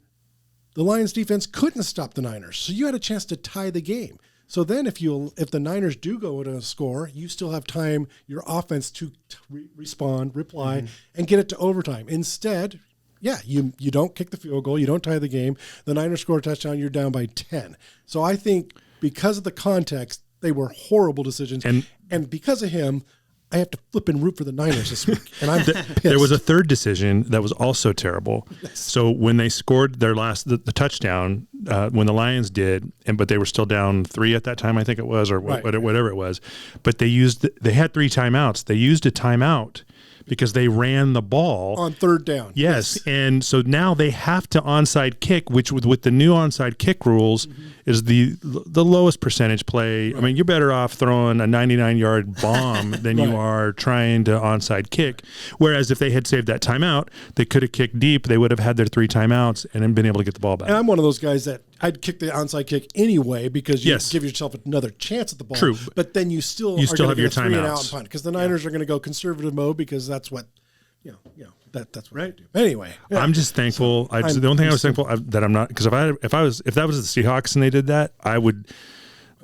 [SPEAKER 1] the Lions defense couldn't stop the Niners. So you had a chance to tie the game. So then if the Niners do go to a score, you still have time, your offense to reply, and get it to overtime. Instead, you don't kick the field goal, you don't tie the game, the Niners score a touchdown, you're down by 10. So I think because of the context, they were horrible decisions. And because of him, I have to flip and root for the Niners this week. And I'm pissed.
[SPEAKER 3] There was a third decision that was also terrible. Yes. So when they scored their the touchdown, when the Lions did, but they were still down 3 at that time, I think it was, or whatever it was. But they had 3 timeouts. They used a timeout because they ran the ball
[SPEAKER 1] on 3rd down.
[SPEAKER 3] Yes. And so now they have to onside kick, which with the new onside kick rules is the lowest percentage play. Right. I mean, you're better off throwing a 99-yard bomb than you are trying to onside kick. Whereas if they had saved that timeout, they could have kicked deep. They would have had their 3 timeouts and then been able to get the ball back.
[SPEAKER 1] And I'm one of those guys that I'd kick the onside kick anyway because you give yourself another chance at the ball.
[SPEAKER 3] True.
[SPEAKER 1] But then you still
[SPEAKER 3] have your timeouts.
[SPEAKER 1] 3-and-out and punt because the Niners are going to go conservative mode because that's what that's what they do. Anyway,
[SPEAKER 3] I'm just thankful. The only thing I was thankful that I'm not, because if that was the Seahawks and they did that, I would.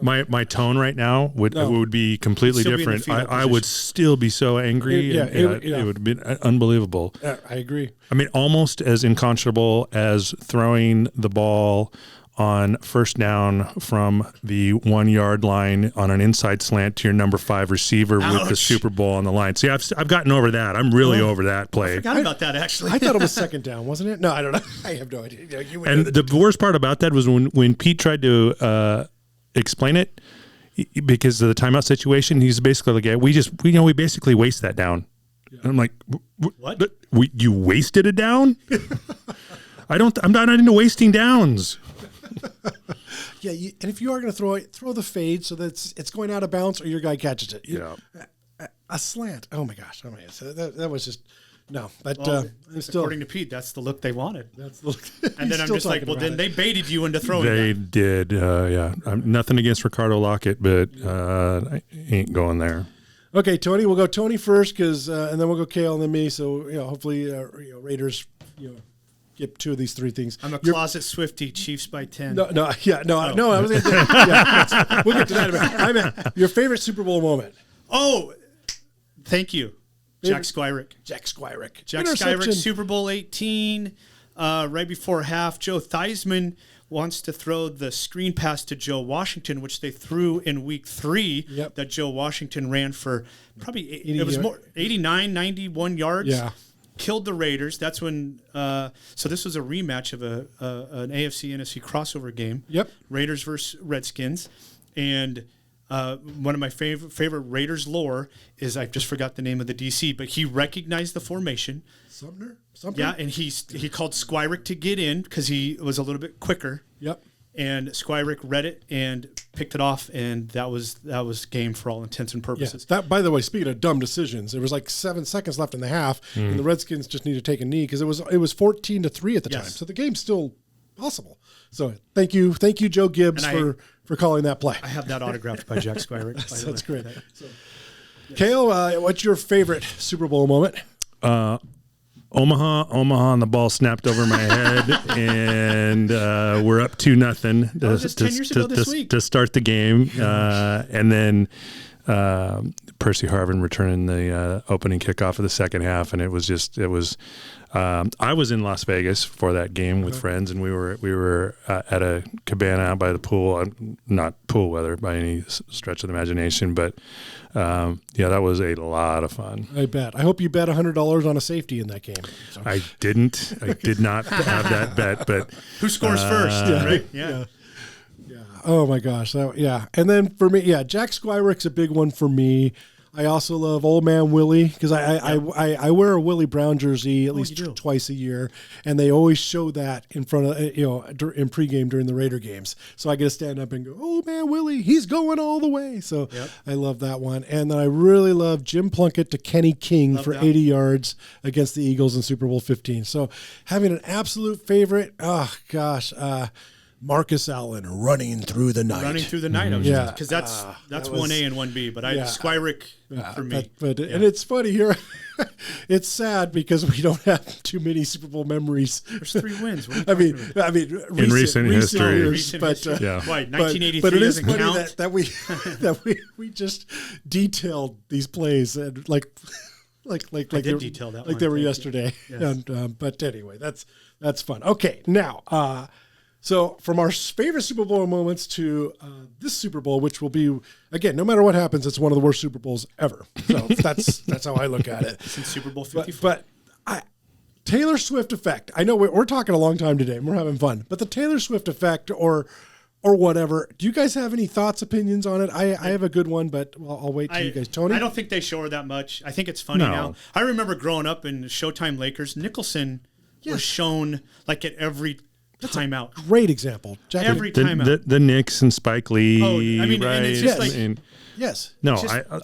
[SPEAKER 3] My tone right now would be completely different. I would still be so angry. It would be unbelievable.
[SPEAKER 1] I agree.
[SPEAKER 3] I mean, almost as unconscionable as throwing the ball on 1st down from the 1-yard line on an inside slant to your number 5 receiver with the Super Bowl on the line. See, I've gotten over that. I'm really over that play.
[SPEAKER 2] I forgot about that, actually.
[SPEAKER 1] I thought it was 2nd down, wasn't it? No, I don't know. I have no idea.
[SPEAKER 3] And the worst part about that was when Pete tried to explain it, because of the timeout situation, he's basically like, we basically waste that down. And I'm like,
[SPEAKER 2] What?
[SPEAKER 3] You wasted a down? I'm not into wasting downs.
[SPEAKER 1] Yeah, and if you are going to throw it, throw the fade so that it's going out of bounds or your guy catches it. A slant. Oh my gosh. So that was just no. But I'm still,
[SPEAKER 2] according to Pete, that's the look they wanted.
[SPEAKER 1] That's the look.
[SPEAKER 2] And then I'm just like, well, then they baited you into throwing.
[SPEAKER 3] They
[SPEAKER 2] that.
[SPEAKER 3] did. Nothing against Ricardo Lockett, but I ain't going there.
[SPEAKER 1] Okay, Tony. We'll go Tony first, because and then we'll go Cale and then me. So hopefully, Raiders, get two of these three things.
[SPEAKER 2] I'm a closet Swiftie. Chiefs by 10.
[SPEAKER 1] No. I was going to. We'll get to that in a minute. I mean, your favorite Super Bowl moment.
[SPEAKER 2] Oh, thank you, Jack Squirick.
[SPEAKER 1] Jack Squirick,
[SPEAKER 2] Super Bowl 18. Right before half, Joe Theismann wants to throw the screen pass to Joe Washington, which they threw in week 3.
[SPEAKER 1] Yep.
[SPEAKER 2] That Joe Washington ran for probably 89, 91 yards.
[SPEAKER 1] Yeah.
[SPEAKER 2] Killed the Raiders. That's when. So this was a rematch of an AFC NFC crossover game.
[SPEAKER 1] Yep.
[SPEAKER 2] Raiders versus Redskins, and one of my favorite Raiders lore is I just forgot the name of the DC, but he recognized the formation.
[SPEAKER 1] Sumner.
[SPEAKER 2] Yeah, and he called Squirick to get in because he was a little bit quicker.
[SPEAKER 1] Yep.
[SPEAKER 2] And Squirick read it and picked it off, and that was game for all intents and purposes.
[SPEAKER 1] Yeah. That, by the way, speaking of dumb decisions, there was like 7 seconds left in the half, and the Redskins just need to take a knee because it was 14-3 at the time, so the game's still possible. So thank you, Joe Gibbs, for calling that play.
[SPEAKER 2] I have that autographed by Jack Squirick.
[SPEAKER 1] That's great. So, Cale, what's your favorite Super Bowl moment?
[SPEAKER 3] Omaha, and the ball snapped over my head, and we're up 2-0 to start the game, and then Percy Harvin returning the opening kickoff of the second half, and it was. I was in Las Vegas for that game with friends, and we were at a cabana out by the pool. Not pool weather by any stretch of the imagination, but that was a lot of fun.
[SPEAKER 1] I bet. I hope you bet $100 on a safety in that game. So.
[SPEAKER 3] I didn't. I did not have that bet, but
[SPEAKER 2] who scores first? Right? Yeah.
[SPEAKER 1] Oh my gosh. And then for me, Jack Squirick's a big one for me. I also love Old Man Willie because I wear a Willie Brown jersey at least twice a year, and they always show that in front of in pregame during the Raider games. So I get to stand up and go, Old Man Willie, he's going all the way. So I love that one, and then I really love Jim Plunkett to Kenny King for 80 yards against the Eagles in Super Bowl 15. So having an absolute favorite, Marcus Allen running through the night.
[SPEAKER 2] Because that's 1A and 1B, but Squirick for me.
[SPEAKER 1] And it's funny here. It's sad because we don't have too many Super Bowl memories.
[SPEAKER 2] There's 3 wins.
[SPEAKER 3] In recent history.
[SPEAKER 1] Years, but
[SPEAKER 2] 1983
[SPEAKER 1] but it is
[SPEAKER 2] doesn't
[SPEAKER 1] funny
[SPEAKER 2] count.
[SPEAKER 1] that we just detailed these plays and like they were yesterday.
[SPEAKER 2] Yes.
[SPEAKER 1] And but anyway, that's fun. Okay, now. So from our favorite Super Bowl moments to this Super Bowl, which will be, again, no matter what happens, it's one of the worst Super Bowls ever. So that's how I look at it.
[SPEAKER 2] Since Super Bowl 54.
[SPEAKER 1] But Taylor Swift effect. I know we're talking a long time today and we're having fun, but the Taylor Swift effect or whatever, do you guys have any thoughts, opinions on it? I have a good one, but I'll wait till you guys. Tony?
[SPEAKER 2] I don't think they show her that much. I think it's funny now. I remember growing up in Showtime Lakers, Nicholson was shown like at every timeout.
[SPEAKER 1] Great example.
[SPEAKER 2] Every timeout.
[SPEAKER 3] The Knicks and Spike Lee.
[SPEAKER 2] And it's just
[SPEAKER 1] yes.
[SPEAKER 3] No,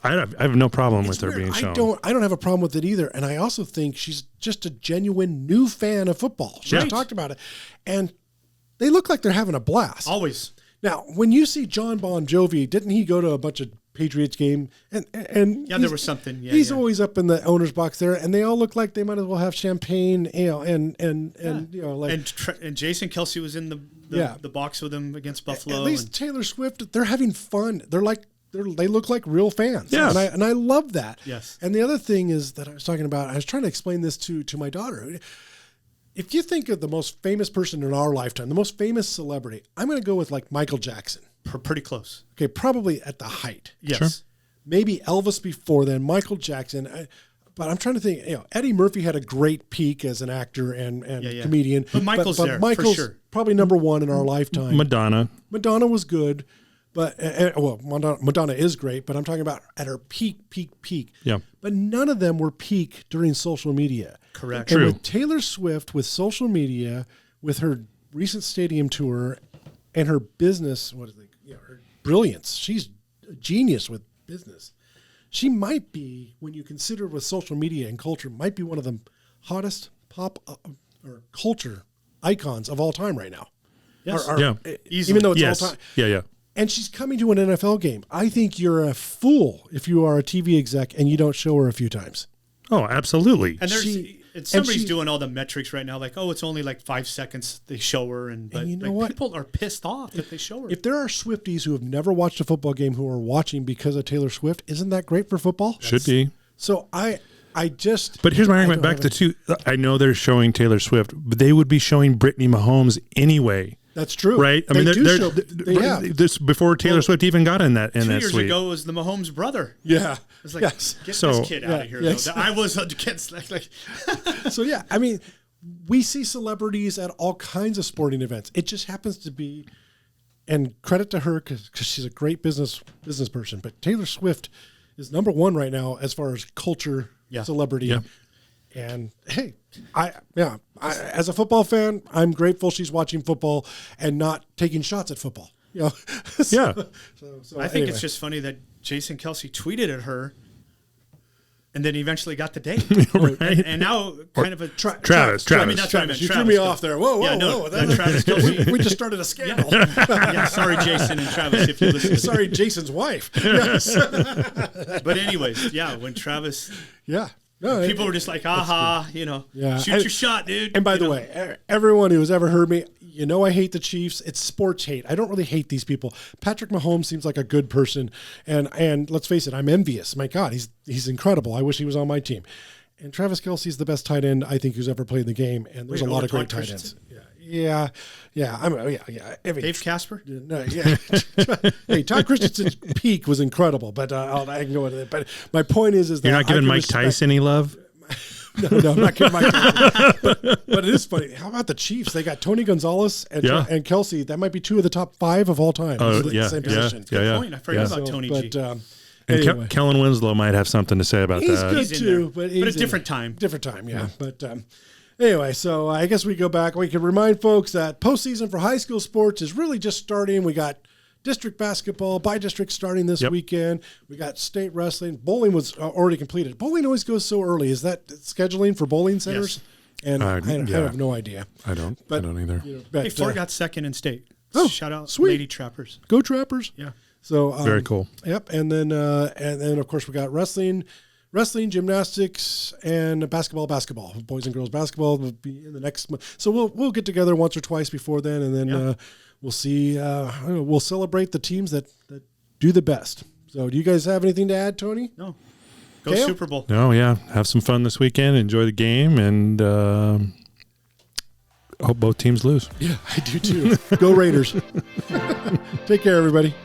[SPEAKER 3] I have no problem with her being shown.
[SPEAKER 1] I don't have a problem with it either. And I also think she's just a genuine new fan of football. She's talked about it. And they look like they're having a blast.
[SPEAKER 2] Always.
[SPEAKER 1] Now, when you see John Bon Jovi, didn't he go to a bunch of Patriots game? And
[SPEAKER 2] there was something. Yeah,
[SPEAKER 1] he's always up in the owner's box there, and they all look like they might as well have champagne, and
[SPEAKER 2] Jason Kelsey was in the box with him against Buffalo.
[SPEAKER 1] At least Taylor Swift, they're having fun. They look like real fans.
[SPEAKER 3] Yes.
[SPEAKER 1] And I love that.
[SPEAKER 2] Yes.
[SPEAKER 1] And the other thing is that I was talking about, I was trying to explain this to my daughter. If you think of the most famous person in our lifetime, the most famous celebrity, I'm going to go with like Michael Jackson.
[SPEAKER 2] Pretty close.
[SPEAKER 1] Okay, probably at the height.
[SPEAKER 2] Yes.
[SPEAKER 3] Sure.
[SPEAKER 1] Maybe Elvis before then, Michael Jackson. But I'm trying to think, Eddie Murphy had a great peak as an actor and comedian.
[SPEAKER 2] But Michael's there,
[SPEAKER 1] Michael's
[SPEAKER 2] for sure.
[SPEAKER 1] Probably number one in our lifetime.
[SPEAKER 3] Madonna
[SPEAKER 1] was good. But well, Madonna is great, but I'm talking about at her peak.
[SPEAKER 3] Yeah.
[SPEAKER 1] But none of them were peak during social media.
[SPEAKER 2] Correct.
[SPEAKER 1] And
[SPEAKER 3] True.
[SPEAKER 1] with Taylor Swift, with social media, with her recent stadium tour, and her business, her brilliance. She's a genius with business. She might be, when you consider with social media and culture, might be one of the hottest pop or culture icons of all time right now.
[SPEAKER 2] Yes.
[SPEAKER 1] Even though it's all time.
[SPEAKER 3] Yeah.
[SPEAKER 1] And she's coming to an NFL game. I think you're a fool if you are a TV exec and you don't show her a few times.
[SPEAKER 3] Oh, absolutely.
[SPEAKER 2] And somebody's doing all the metrics right now, like, oh, it's only like 5 seconds they show her, but
[SPEAKER 1] you know what?
[SPEAKER 2] People are pissed off that they show her.
[SPEAKER 1] If there are Swifties who have never watched a football game who are watching because of Taylor Swift, isn't that great for football?
[SPEAKER 3] Should be.
[SPEAKER 1] So
[SPEAKER 3] But here's my argument back to two. I know they're showing Taylor Swift, but they would be showing Brittany Mahomes anyway.
[SPEAKER 1] That's true,
[SPEAKER 3] right? I mean, they have this before Taylor Swift even got in that.
[SPEAKER 2] 2 years ago was the Mahomes brother.
[SPEAKER 1] Yeah,
[SPEAKER 2] it's like, get this kid out of here.
[SPEAKER 1] Yes.
[SPEAKER 2] Though. I was against like.
[SPEAKER 1] So yeah, I mean, we see celebrities at all kinds of sporting events. It just happens to be, and credit to her because she's a great business person. But Taylor Swift is number one right now as far as culture, celebrity. Yeah. And hey, as a football fan, I'm grateful she's watching football and not taking shots at football. You know? So
[SPEAKER 2] I think it's just funny that Jason Kelce tweeted at her, and then eventually got the date.
[SPEAKER 3] Right.
[SPEAKER 2] And now kind of a
[SPEAKER 3] Travis.
[SPEAKER 2] I mean, that's what I meant.
[SPEAKER 1] You threw me off there. Whoa.
[SPEAKER 2] Travis Kelce.
[SPEAKER 1] We just started a scandal.
[SPEAKER 2] Sorry, Jason and Travis, if you listen.
[SPEAKER 1] Sorry, Jason's wife. Yes.
[SPEAKER 2] But anyways, when Travis.
[SPEAKER 1] Yeah.
[SPEAKER 2] No, people were just like, aha, shoot your shot, dude.
[SPEAKER 1] And by the way, everyone who has ever heard me, I hate the Chiefs. It's sports hate. I don't really hate these people. Patrick Mahomes seems like a good person. And let's face it, I'm envious. My God, he's incredible. I wish he was on my team. And Travis Kelce's the best tight end I think who's ever played the game. And there's a lot of great tight ends. Yeah.
[SPEAKER 2] Dave Casper?
[SPEAKER 1] No, yeah. Hey, Todd Christensen's peak was incredible, but I can go into that. But my point is that
[SPEAKER 3] you're not giving Mike Tyson any love.
[SPEAKER 1] No, I'm not giving Mike Tyson. But it is funny. How about the Chiefs? They got Tony Gonzalez and Kelce. That might be two of the top 5 of all time. Same position.
[SPEAKER 2] Good point. I forgot about Tony G.
[SPEAKER 3] And Kellen Winslow might have something to say about that.
[SPEAKER 1] He's good too, but
[SPEAKER 2] a different time.
[SPEAKER 1] Different time, yeah. But anyway, so I guess we go back. We can remind folks that postseason for high school sports is really just starting. We got district basketball by district starting this weekend. We got state wrestling. Bowling was already completed. Bowling always goes so early. Is that scheduling for bowling centers? Yes. And I have no idea.
[SPEAKER 3] I don't either.
[SPEAKER 2] Hey, Fort got second in state. Shout out,
[SPEAKER 1] sweet.
[SPEAKER 2] Lady Trappers.
[SPEAKER 1] Go Trappers.
[SPEAKER 2] Yeah.
[SPEAKER 1] So
[SPEAKER 3] very cool.
[SPEAKER 1] Yep. And then of course we got wrestling, gymnastics, and basketball. Boys and girls basketball will be in the next month. So we'll get together once or twice before then, and then we'll see. We'll celebrate the teams that do the best. So do you guys have anything to add, Tony?
[SPEAKER 2] No. Go
[SPEAKER 1] Cale?
[SPEAKER 2] Super Bowl.
[SPEAKER 3] No, yeah. Have some fun this weekend. Enjoy the game, and hope both teams lose.
[SPEAKER 1] Yeah, I do too. Go Raiders. Take care, everybody.